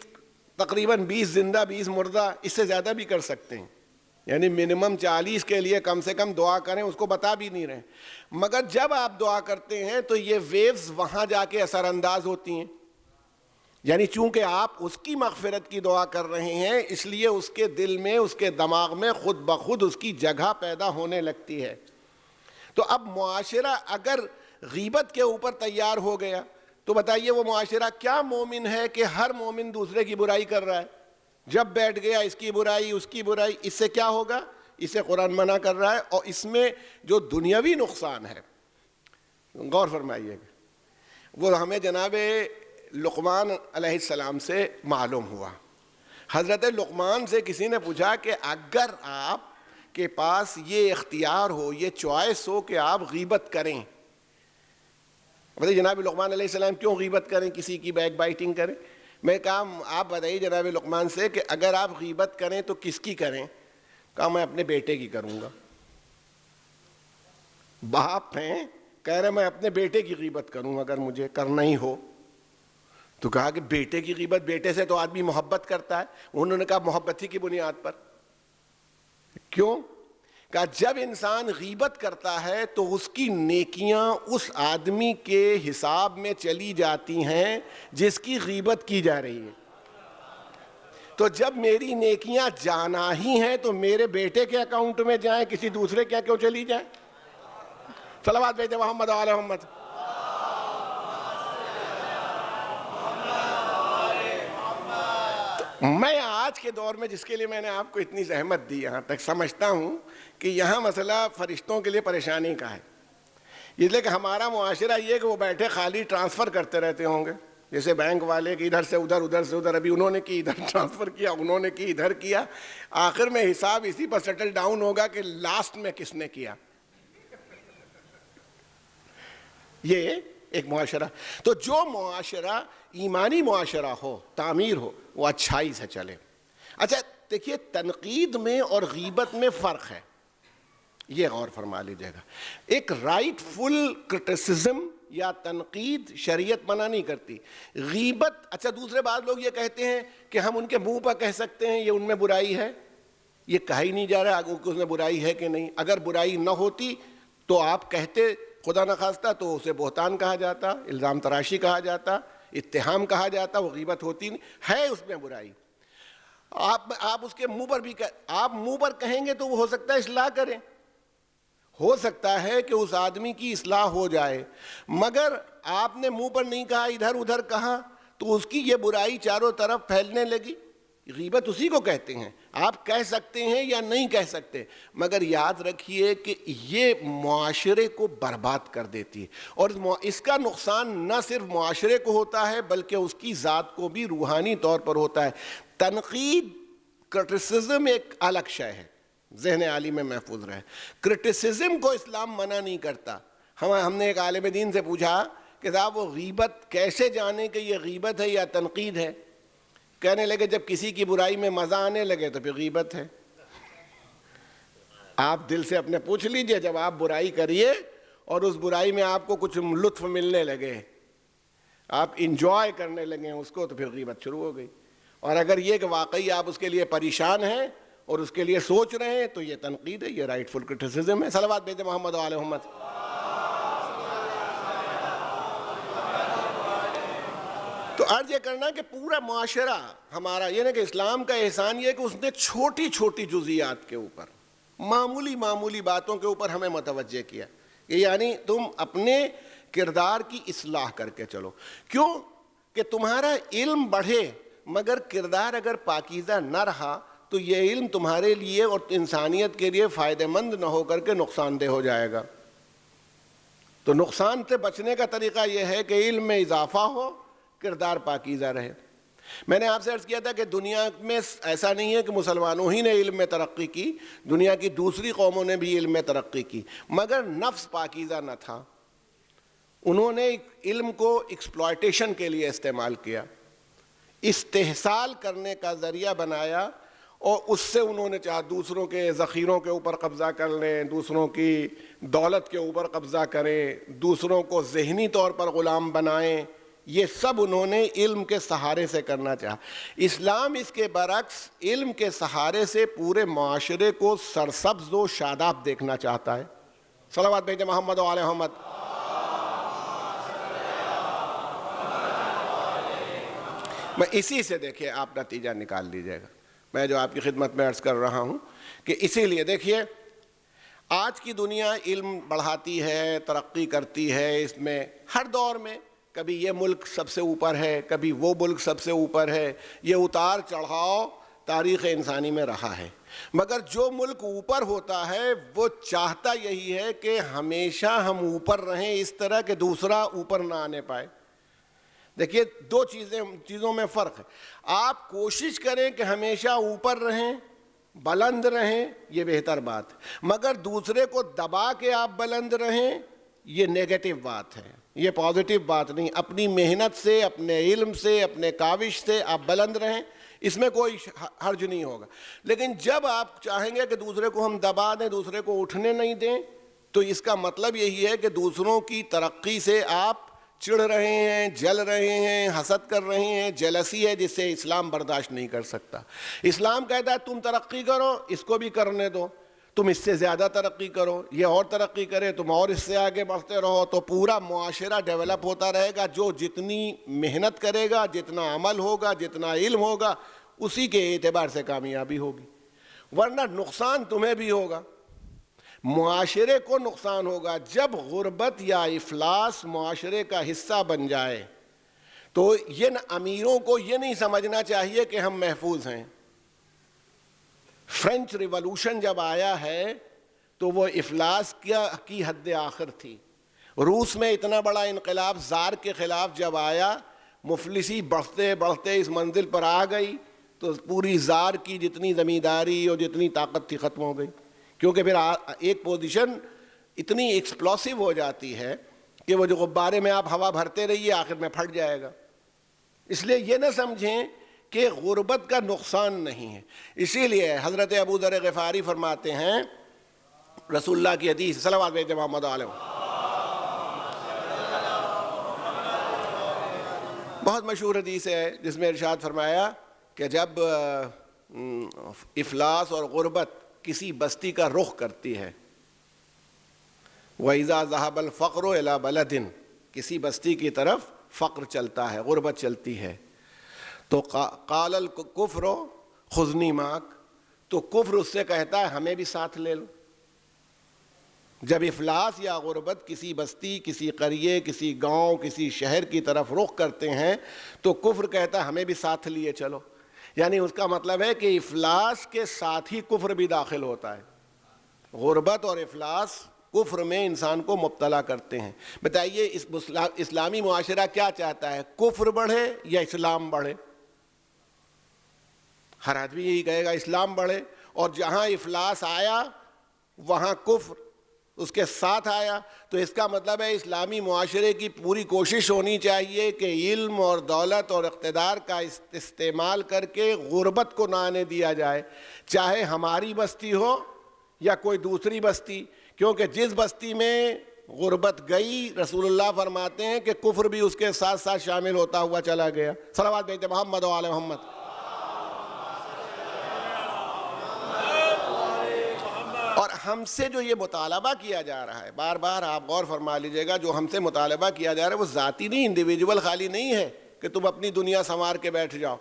تقریباً 20 زندہ 20 مردہ، اس سے زیادہ بھی کر سکتے ہیں، یعنی منیمم 40 کے لیے کم سے کم دعا کریں، اس کو بتا بھی نہیں رہے۔ مگر جب آپ دعا کرتے ہیں تو یہ ویوز وہاں جا کے اثر انداز ہوتی ہیں، یعنی چونکہ آپ اس کی مغفرت کی دعا کر رہے ہیں، اس لیے اس کے دل میں، اس کے دماغ میں خود بخود اس کی جگہ پیدا ہونے لگتی ہے۔ تو اب معاشرہ اگر غیبت کے اوپر تیار ہو گیا تو بتائیے وہ معاشرہ کیا مومن ہے کہ ہر مومن دوسرے کی برائی کر رہا ہے؟ جب بیٹھ گیا اس کی برائی، اس کی برائی، اس سے کیا ہوگا؟ اسے قرآن منع کر رہا ہے، اور اس میں جو دنیاوی نقصان ہے، غور فرمائیے گا، وہ ہمیں جناب لقمان علیہ السلام سے معلوم ہوا۔ حضرت لقمان سے کسی نے پوچھا کہ اگر آپ کے پاس یہ اختیار ہو، یہ چوائس ہو کہ آپ غیبت کریں بتائیے جناب لقمان علیہ السلام کیوں غیبت کریں, کسی کی بیک بائٹنگ کریں؟ میں کہا آپ بتائیے جناب لقمان سے کہ اگر آپ غیبت کریں تو کس کی کریں؟ کہا میں اپنے بیٹے کی کروں گا. باپ ہیں, کہہ رہے میں اپنے بیٹے کی غیبت کروں اگر مجھے کرنا ہی ہو. تو کہا کہ بیٹے کی غیبت, بیٹے سے تو آدمی محبت کرتا ہے. انہوں نے کہا محبت ہی کی بنیاد پر. کیوں؟ کہا جب انسان غیبت کرتا ہے تو اس کی نیکیاں اس آدمی کے حساب میں چلی جاتی ہیں جس کی غیبت کی جا رہی ہے. تو جب میری نیکیاں جانا ہی ہیں تو میرے بیٹے کے اکاؤنٹ میں جائیں, کسی دوسرے کیا کیوں چلی جائیں؟ صلوات بھیجیں محمد و آل محمد. میں آج کے دور میں, جس کے لیے میں نے آپ کو اتنی زحمت دی, یہاں تک سمجھتا ہوں کہ یہاں مسئلہ فرشتوں کے لیے پریشانی کا ہے. اس لیے کہ ہمارا معاشرہ یہ کہ وہ بیٹھے خالی ٹرانسفر کرتے رہتے ہوں گے, جیسے بینک والے کہ ادھر سے ادھر, ادھر سے ادھر, ابھی انہوں نے کی ادھر ٹرانسفر کیا, انہوں نے کی ادھر کیا. آخر میں حساب اسی پر سیٹل ڈاؤن ہوگا کہ لاسٹ میں کس نے کیا. یہ ایک معاشرہ. تو جو معاشرہ ایمانی معاشرہ ہو, تعمیر ہو, وہ اچھائی سے چلے. اچھا دیکھیے, تنقید میں اور غیبت میں فرق ہے, یہ غور فرما لیجیے گا. ایک رائٹ فل کرٹیسزم یا تنقید شریعت منع نہیں کرتی. غیبت, اچھا دوسرے بعض لوگ یہ کہتے ہیں کہ ہم ان کے منہ پر کہہ سکتے ہیں یہ ان میں برائی ہے. یہ کہا ہی نہیں جا رہا کہ اس میں برائی ہے کہ نہیں. اگر برائی نہ ہوتی تو آپ کہتے خدا نخواستہ تو اسے بہتان کہا جاتا, الزام تراشی کہا جاتا, اتہام کہا جاتا, وہ غیبت ہوتی نہیں ہے. اس میں برائی آپ اس کے منہ پر بھی آپ منہ پر کہیں گے تو وہ ہو سکتا ہے اصلاح کریں, ہو سکتا ہے کہ اس آدمی کی اصلاح ہو جائے, مگر آپ نے منہ پر نہیں کہا, ادھر ادھر کہا, تو اس کی یہ برائی چاروں طرف پھیلنے لگی. غیبت اسی کو کہتے ہیں. آپ کہہ سکتے ہیں یا نہیں کہہ سکتے, مگر یاد رکھیے کہ یہ معاشرے کو برباد کر دیتی ہے, اور اس کا نقصان نہ صرف معاشرے کو ہوتا ہے بلکہ اس کی ذات کو بھی روحانی طور پر ہوتا ہے. تنقید, کرٹیسزم ایک الگ شے ہے, ذہن عالی میں محفوظ رہے. کرٹیسزم کو اسلام منع نہیں کرتا. ہم نے ایک عالم دین سے پوچھا کہ صاحب وہ غیبت کیسے جانے کہ یہ غیبت ہے یا تنقید ہے؟ کہنے لگے جب کسی کی برائی میں مزہ آنے لگے تو پھر غیبت ہے. آپ دل سے اپنے پوچھ لیجئے, جب آپ برائی کریے اور اس برائی میں آپ کو کچھ لطف ملنے لگے, آپ انجوائے کرنے لگے اس کو, تو پھر غیبت شروع ہو گئی. اور اگر یہ کہ واقعی آپ اس کے لیے پریشان ہیں اور اس کے لیے سوچ رہے ہیں تو یہ تنقید ہے, یہ رائٹ فل کرٹیسزم ہے. صلوات بھیجیں محمد و آل محمد. تو عرض یہ کرنا کہ پورا معاشرہ ہمارا, یہ نہیں کہ اسلام کا احسان یہ ہے کہ اس نے چھوٹی چھوٹی جزیات کے اوپر, معمولی معمولی باتوں کے اوپر ہمیں متوجہ کیا. یعنی تم اپنے کردار کی اصلاح کر کے چلو. کیوں کہ تمہارا علم بڑھے مگر کردار اگر پاکیزہ نہ رہا تو یہ علم تمہارے لیے اور انسانیت کے لیے فائدہ مند نہ ہو کر کے نقصان دہ ہو جائے گا. تو نقصان سے بچنے کا طریقہ یہ ہے کہ علم میں اضافہ ہو, کردار پاکیزہ رہے. میں نے آپ سے عرض کیا تھا کہ دنیا میں ایسا نہیں ہے کہ مسلمانوں ہی نے علم میں ترقی کی, دنیا کی دوسری قوموں نے بھی علم میں ترقی کی, مگر نفس پاکیزہ نہ تھا. انہوں نے علم کو ایکسپلائٹیشن کے لیے استعمال کیا, استحصال کرنے کا ذریعہ بنایا, اور اس سے انہوں نے چاہا دوسروں کے ذخیروں کے اوپر قبضہ کر لیں, دوسروں کی دولت کے اوپر قبضہ کریں, دوسروں کو ذہنی طور پر غلام بنائیں. یہ سب انہوں نے علم کے سہارے سے کرنا چاہا. اسلام اس کے برعکس علم کے سہارے سے پورے معاشرے کو سرسبز و شاداب دیکھنا چاہتا ہے. صلوات بھیجیں محمد و آل محمد. میں اسی سے دیکھیے آپ نتیجہ نکال لیجئے گا, میں جو آپ کی خدمت میں عرض کر رہا ہوں کہ اسی لیے دیکھیے آج کی دنیا علم بڑھاتی ہے, ترقی کرتی ہے. اس میں ہر دور میں کبھی یہ ملک سب سے اوپر ہے, کبھی وہ ملک سب سے اوپر ہے. یہ اتار چڑھاؤ تاریخ انسانی میں رہا ہے, مگر جو ملک اوپر ہوتا ہے وہ چاہتا یہی ہے کہ ہمیشہ ہم اوپر رہیں, اس طرح کہ دوسرا اوپر نہ آنے پائے. دیکھیے دو چیزوں میں فرق ہے. آپ کوشش کریں کہ ہمیشہ اوپر رہیں, بلند رہیں, یہ بہتر بات ہے, مگر دوسرے کو دبا کے آپ بلند رہیں, یہ نیگیٹو بات ہے. یہ پازیٹیو بات نہیں. اپنی محنت سے، اپنے علم سے، اپنے کاوش سے آپ بلند رہیں، اس میں کوئی حرج نہیں ہوگا. لیکن جب آپ چاہیں گے کہ دوسرے کو ہم دبا دیں، دوسرے کو اٹھنے نہیں دیں، تو اس کا مطلب یہی ہے کہ دوسروں کی ترقی سے آپ چڑھ رہے ہیں، جل رہے ہیں، حسد کر رہے ہیں. جیلسی ہے جس سے اسلام برداشت نہیں کر سکتا. اسلام کہتا ہے تم ترقی کرو، اس کو بھی کرنے دو، تم اس سے زیادہ ترقی کرو، یہ اور ترقی کرے، تم اور اس سے آگے بڑھتے رہو، تو پورا معاشرہ ڈیولپ ہوتا رہے گا. جو جتنی محنت کرے گا، جتنا عمل ہوگا، جتنا علم ہوگا، اسی کے اعتبار سے کامیابی ہوگی. ورنہ نقصان تمہیں بھی ہوگا، معاشرے کو نقصان ہوگا. جب غربت یا افلاس معاشرے کا حصہ بن جائے تو یہ امیروں کو یہ نہیں سمجھنا چاہیے کہ ہم محفوظ ہیں. فرینچ ریولوشن جب آیا ہے تو وہ افلاس کی حد آخر تھی. روس میں اتنا بڑا انقلاب زار کے خلاف جب آیا، مفلسی بڑھتے بڑھتے اس منزل پر آ گئی تو پوری زار کی جتنی زمینداری اور جتنی طاقت تھی ختم ہو گئی. کیونکہ پھر ایک پوزیشن اتنی ایکسپلوسیو ہو جاتی ہے کہ وہ جو غبارے میں آپ ہوا بھرتے رہیے آخر میں پھٹ جائے گا. اس لیے یہ نہ سمجھیں کہ غربت کا نقصان نہیں ہے. اسی لیے حضرت ابو ذر غفاری فرماتے ہیں، رسول اللہ کی حدیث، صلوات بھیجیں محمد علیہ، بہت مشہور حدیث ہے جس میں ارشاد فرمایا کہ جب افلاس اور غربت کسی بستی کا رخ کرتی ہے، وَإِذَا ذَهَبَ الْفَقْرُ إِلَى بَلَدٍ، کسی بستی کی طرف فقر چلتا ہے، غربت چلتی ہے، تو قال الکفر خذنی معک، تو کفر اس سے کہتا ہے ہمیں بھی ساتھ لے لو. جب افلاس یا غربت کسی بستی، کسی قریے، کسی گاؤں، کسی شہر کی طرف رخ کرتے ہیں تو کفر کہتا ہے ہمیں بھی ساتھ لیے چلو. یعنی اس کا مطلب ہے کہ افلاس کے ساتھ ہی کفر بھی داخل ہوتا ہے. غربت اور افلاس کفر میں انسان کو مبتلا کرتے ہیں. بتائیے اسلامی معاشرہ کیا چاہتا ہے، کفر بڑھے یا اسلام بڑھے؟ ہر آدمی یہی کہے گا اسلام بڑھے. اور جہاں افلاس آیا وہاں کفر اس کے ساتھ آیا. تو اس کا مطلب ہے اسلامی معاشرے کی پوری کوشش ہونی چاہیے کہ علم اور دولت اور اقتدار کا استعمال کر کے غربت کو نہ آنے دیا جائے، چاہے ہماری بستی ہو یا کوئی دوسری بستی. کیونکہ جس بستی میں غربت گئی، رسول اللہ فرماتے ہیں کہ کفر بھی اس کے ساتھ ساتھ شامل ہوتا ہوا چلا گیا. صلوات بھیجیں محمد و آل محمد. اور ہم سے جو یہ مطالبہ کیا جا رہا ہے، بار بار آپ غور فرما لیجئے گا، جو ہم سے مطالبہ کیا جا رہا ہے وہ ذاتی نہیں، انڈیویجول خالی نہیں ہے کہ تم اپنی دنیا سنوار کے بیٹھ جاؤ،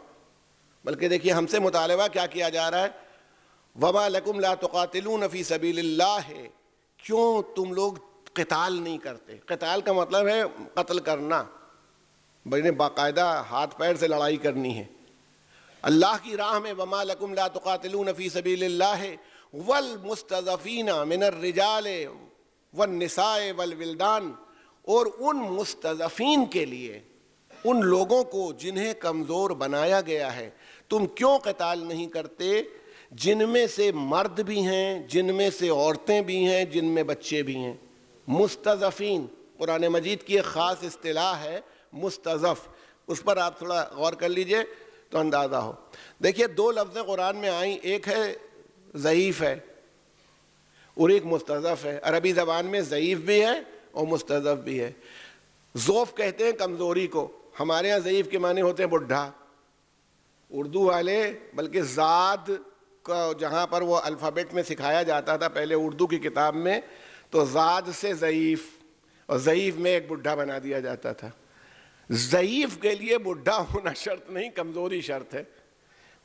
بلکہ دیکھیے ہم سے مطالبہ کیا کیا جا رہا ہے. وَمَا لَكُمْ لَا تُقَاتِلُونَ فِي سَبِيلِ اللَّهِ، کیوں تم لوگ قتال نہیں کرتے؟ قتال کا مطلب ہے قتل کرنا، بڑے باقاعدہ ہاتھ پیر سے لڑائی کرنی ہے اللہ کی راہ میں. وَمَا لَكُمْ لَا تُقَاتِلُونَ فِي سَبِيلِ اللَّهِ وَالْمُسْتَضَعِفِينَ مِنَ الرِّجَالِ وَالنِّسَاءِ وَالْوِلْدَانِ، اور ان مستضعفین کے لیے، ان لوگوں کو جنہیں کمزور بنایا گیا ہے، تم کیوں قتال نہیں کرتے؟ جن میں سے مرد بھی ہیں، جن میں سے عورتیں بھی ہیں، جن میں بچے بھی ہیں. مستضعفین قرآن مجید کی ایک خاص اصطلاح ہے مستضعف، اس پر آپ تھوڑا غور کر لیجئے تو اندازہ ہو. دیکھیے دو لفظیں قرآن میں آئیں، ایک ہے ضعیف ہے اور ایک مستضعف ہے. عربی زبان میں ضعیف بھی ہے اور مستضعف بھی ہے. ضعف کہتے ہیں کمزوری کو، ہمارے ہاں ضعیف کے معنی ہوتے ہیں بڈھا. اردو والے بلکہ زاد کا جہاں پر وہ الفابیٹ میں سکھایا جاتا تھا پہلے اردو کی کتاب میں، تو زاد سے ضعیف، اور ضعیف میں ایک بڈھا بنا دیا جاتا تھا. ضعیف کے لیے بڈھا ہونا شرط نہیں، کمزوری شرط ہے.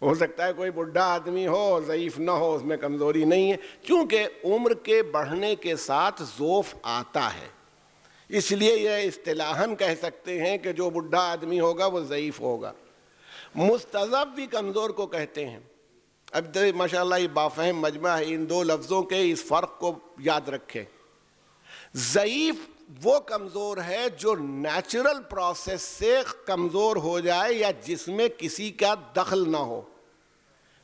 ہو سکتا ہے کوئی بڈھا آدمی ہو اور ضعیف نہ ہو، اس میں کمزوری نہیں ہے، کیونکہ عمر کے بڑھنے کے ساتھ ضعف آتا ہے. اس لیے یہ اصطلاحاً کہہ سکتے ہیں کہ جو بڈھا آدمی ہوگا وہ ضعیف ہوگا. مستضعف بھی کمزور کو کہتے ہیں. اب ماشاءاللہ یہ بافہم مجمع ہے، ان دو لفظوں کے اس فرق کو یاد رکھیں. ضعیف وہ کمزور ہے جو نیچرل پروسیس سے کمزور ہو جائے یا جس میں کسی کا دخل نہ ہو.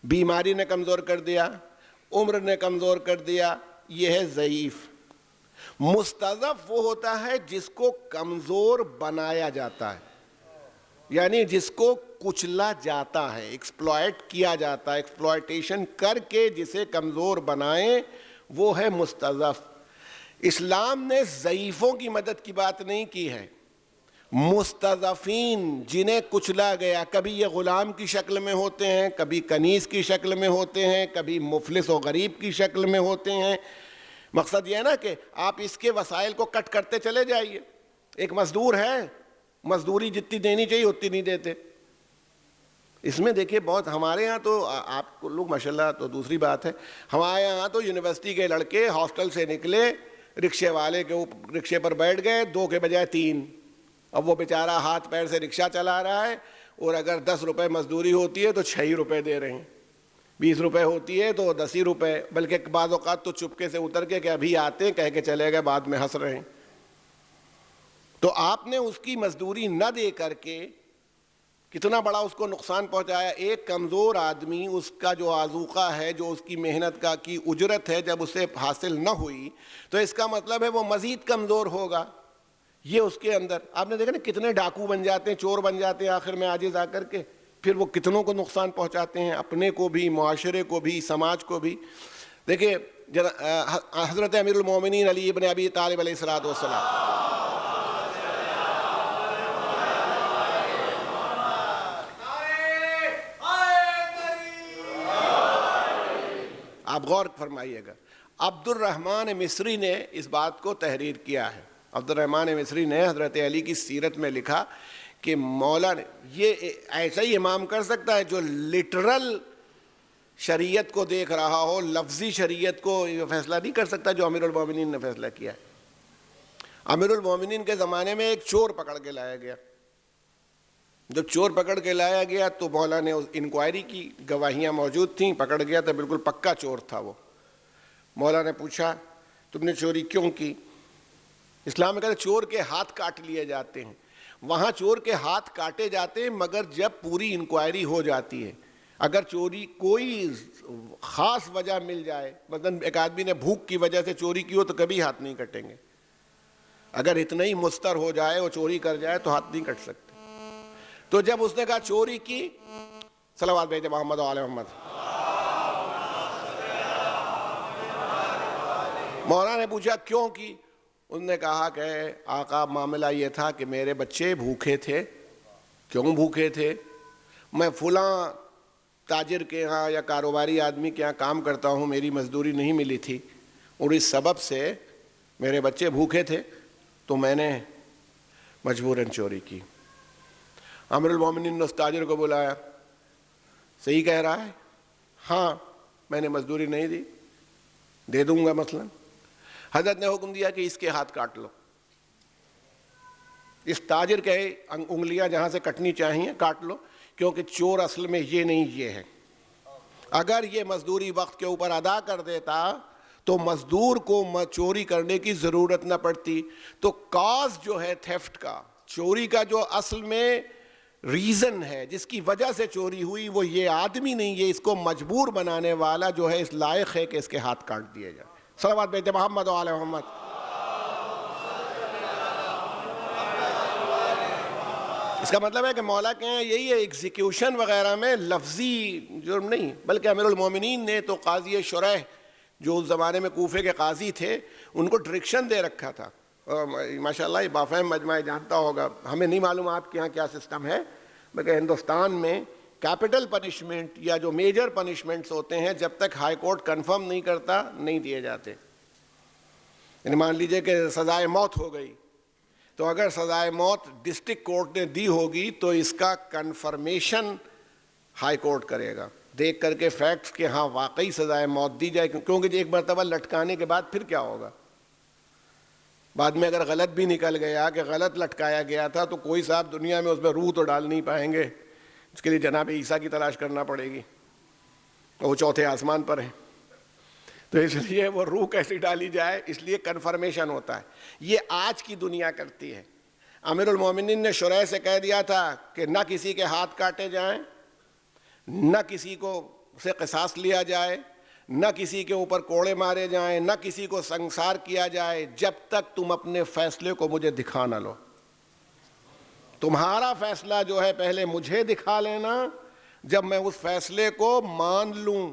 بیماری نے کمزور کر دیا، عمر نے کمزور کر دیا، یہ ہے ضعیف. مستضعف وہ ہوتا ہے جس کو کمزور بنایا جاتا ہے، یعنی جس کو کچلا جاتا ہے، ایکسپلائٹ کیا جاتا ہے، ایکسپلائٹیشن کر کے جسے کمزور بنائیں وہ ہے مستضعف۔ اسلام نے ضعیفوں کی مدد کی بات نہیں کی ہے، مستضعفین جنہیں کچلا گیا، کبھی یہ غلام کی شکل میں ہوتے ہیں، کبھی کنیز کی شکل میں ہوتے ہیں، کبھی مفلس و غریب کی شکل میں ہوتے ہیں۔ مقصد یہ ہے نا کہ آپ اس کے وسائل کو کٹ کرتے چلے جائیے۔ ایک مزدور ہے، مزدوری جتنی دینی چاہیے اتنی نہیں دیتے۔ اس میں دیکھیے بہت، ہمارے ہاں تو آپ لوگ ماشاءاللہ تو دوسری بات ہے، ہمارے ہاں تو یونیورسٹی کے لڑکے ہاسٹل سے نکلے، رکشے والے کے رکشے پر بیٹھ گئے، 2 کے بجائے 3۔ اب وہ بیچارہ ہاتھ پیر سے رکشہ چلا رہا ہے، اور اگر 10 روپے مزدوری ہوتی ہے تو 6 ہی روپے دے رہے ہیں، 20 روپے ہوتی ہے تو 10 ہی روپے، بلکہ بعض اوقات تو چپکے سے اتر کے کہ ابھی آتے ہیں کہہ کے چلے گئے، بعد میں ہنس رہے ہیں۔ تو آپ نے اس کی مزدوری نہ دے کر کے کتنا بڑا اس کو نقصان پہنچایا۔ ایک کمزور آدمی، اس کا جو آذوقہ ہے، جو اس کی محنت کا کی اجرت ہے، جب اسے حاصل نہ ہوئی تو اس کا مطلب ہے وہ مزید کمزور ہوگا۔ یہ اس کے اندر آپ نے دیکھا نا کتنے ڈاکو بن جاتے ہیں، چور بن جاتے ہیں آخر میں عاجز آ کر کے، پھر وہ کتنوں کو نقصان پہنچاتے ہیں، اپنے کو بھی، معاشرے کو بھی، سماج کو بھی۔ دیکھیے حضرت امیر المومنین علی ابن ابی طالب علیہ الصلوۃ والسلام، آپ غور فرمائیے گا، عبد الرحمن مصری نے اس بات کو تحریر کیا ہے۔ عبد الرحمن مصری نے حضرت علی کی سیرت میں لکھا کہ مولا نے یہ ایسا ہی امام کر سکتا ہے جو لٹرل شریعت کو دیکھ رہا ہو، لفظی شریعت کو یہ فیصلہ نہیں کر سکتا جو امیر المومنین نے فیصلہ کیا ہے۔ امیر المومنین کے زمانے میں ایک چور پکڑ کے لایا گیا۔ جب چور پکڑ کے لایا گیا تو مولا نے انکوائری کی، گواہیاں موجود تھیں، پکڑ گیا تو بالکل پکا چور تھا وہ۔ مولا نے پوچھا تم نے چوری کیوں کی؟ اسلام میں کہتے ہیں چور کے ہاتھ کاٹ لیے جاتے ہیں، وہاں چور کے ہاتھ کاٹے جاتے ہیں، مگر جب پوری انکوائری ہو جاتی ہے، اگر چوری کوئی خاص وجہ مل جائے، مثلا ایک آدمی نے بھوک کی وجہ سے چوری کی ہو تو کبھی ہاتھ نہیں کٹیں گے۔ اگر اتنا ہی مستر ہو جائے وہ چوری کر جائے تو ہاتھ نہیں کٹ سکتے۔ تو جب اس نے کہا چوری کی، صلوات بھیجے محمد و آل محمد، مولانا نے پوچھا کیوں کی؟ انہوں نے کہا کہ آقا معاملہ یہ تھا کہ میرے بچے بھوکے تھے۔ کیوں بھوکے تھے؟ میں فلاں تاجر کے ہاں یا کاروباری آدمی کے ہاں کام کرتا ہوں، میری مزدوری نہیں ملی تھی اور اس سبب سے میرے بچے بھوکے تھے تو میں نے مجبوراً چوری کی۔ امیر المومنین نے اس تاجر کو بلایا، صحیح کہہ رہا ہے؟ ہاں میں نے مزدوری نہیں دی، دے دوں گا مثلا۔ حضرت نے حکم دیا کہ اس کے ہاتھ کاٹ لو، اس تاجر کے انگلیاں جہاں سے کٹنی چاہیے کاٹ لو، کیونکہ چور اصل میں یہ نہیں یہ ہے۔ اگر یہ مزدوری وقت کے اوپر ادا کر دیتا تو مزدور کو چوری کرنے کی ضرورت نہ پڑتی۔ تو کاز جو ہے تھیفٹ کا، چوری کا جو اصل میں ریزن ہے جس کی وجہ سے چوری ہوئی، وہ یہ آدمی نہیں، یہ اس کو مجبور بنانے والا جو ہے اس لائق ہے کہ اس کے ہاتھ کاٹ دیے جائے۔ صلوات بھیجے محمد و آل محمد۔ اس کا مطلب ہے کہ مولا کے ہیں یہی ہے، ایگزیکیوشن وغیرہ میں لفظی جرم نہیں، بلکہ امیر المومنین نے تو قاضی شریح جو اس زمانے میں کوفے کے قاضی تھے ان کو ڈائریکشن دے رکھا تھا۔ ماشاءاللہ یہ بافہم مجمع جانتا ہوگا، ہمیں نہیں معلوم آپ کے یہاں کیا سسٹم ہے، بلکہ ہندوستان میں کیپٹل پنشمنٹ یا جو میجر پنشمنٹس ہوتے ہیں جب تک ہائی کورٹ کنفرم نہیں کرتا نہیں دیے جاتے۔ یعنی مان لیجئے کہ سزائے موت ہو گئی تو اگر سزائے موت ڈسٹرکٹ کورٹ نے دی ہوگی تو اس کا کنفرمیشن ہائی کورٹ کرے گا، دیکھ کر کے فیکٹس کہ ہاں واقعی سزائے موت دی جائے، کیونکہ ایک مرتبہ لٹکانے کے بعد پھر کیا ہوگا؟ بعد میں اگر غلط بھی نکل گیا کہ غلط لٹکایا گیا تھا تو کوئی صاحب دنیا میں اس میں روح تو ڈال نہیں پائیں گے، اس کے لیے جناب عیسیٰ کی تلاش کرنا پڑے گی، وہ چوتھے آسمان پر ہیں، تو اس لیے وہ روح کیسی ڈالی جائے، اس لیے کنفرمیشن ہوتا ہے۔ یہ آج کی دنیا کرتی ہے۔ امیر المومنین نے شرح سے کہہ دیا تھا کہ نہ کسی کے ہاتھ کاٹے جائیں، نہ کسی کو سے قصاص لیا جائے، نہ کسی کے اوپر کوڑے مارے جائیں، نہ کسی کو سنسار کیا جائے، جب تک تم اپنے فیصلے کو مجھے دکھا نہ لو۔ تمہارا فیصلہ جو ہے پہلے مجھے دکھا لینا، جب میں اس فیصلے کو مان لوں،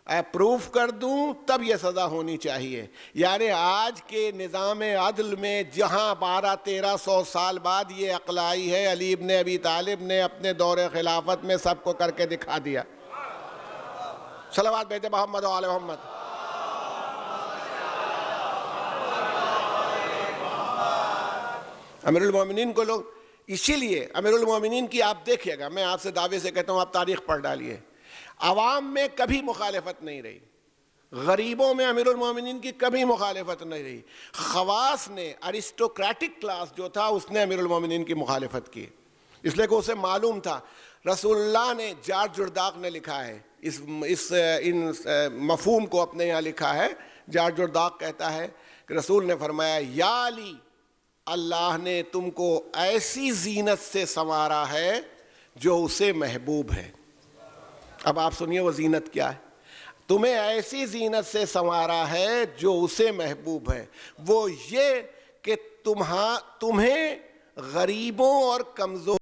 اپروف کر دوں، تب یہ سزا ہونی چاہیے۔ یعنی آج کے نظام عدل میں جہاں 1200-1300 سال بعد یہ عقل آئی ہے، علی ابن ابی طالب نے اپنے دور خلافت میں سب کو کر کے دکھا دیا۔ صلوات بھیجے محمد و آل محمد۔ امیر المومنین کو لوگ، اسی لیے امیر المومنین کی آپ دیکھیے گا، میں آپ سے دعوے سے کہتا ہوں آپ تاریخ پڑھ ڈالیے، عوام میں کبھی مخالفت نہیں رہی، غریبوں میں امیر المومنین کی کبھی مخالفت نہیں رہی، خواص نے، ارسٹوکریٹک کلاس جو تھا اس نے امیر المومنین کی مخالفت کی، اس لیے کہ اسے معلوم تھا۔ رسول اللہ نے، جارج جرداق نے لکھا ہے ان مفہوم کو اپنے یہاں لکھا ہے، جارج جرداق کہتا ہے کہ رسول نے فرمایا، یا علی، اللہ نے تم کو ایسی زینت سے سنوارا ہے جو اسے محبوب ہے۔ اب آپ سنیے وہ زینت کیا ہے۔ تمہیں ایسی زینت سے سنوارا ہے جو اسے محبوب ہے، وہ یہ کہ تمہیں غریبوں اور کمزور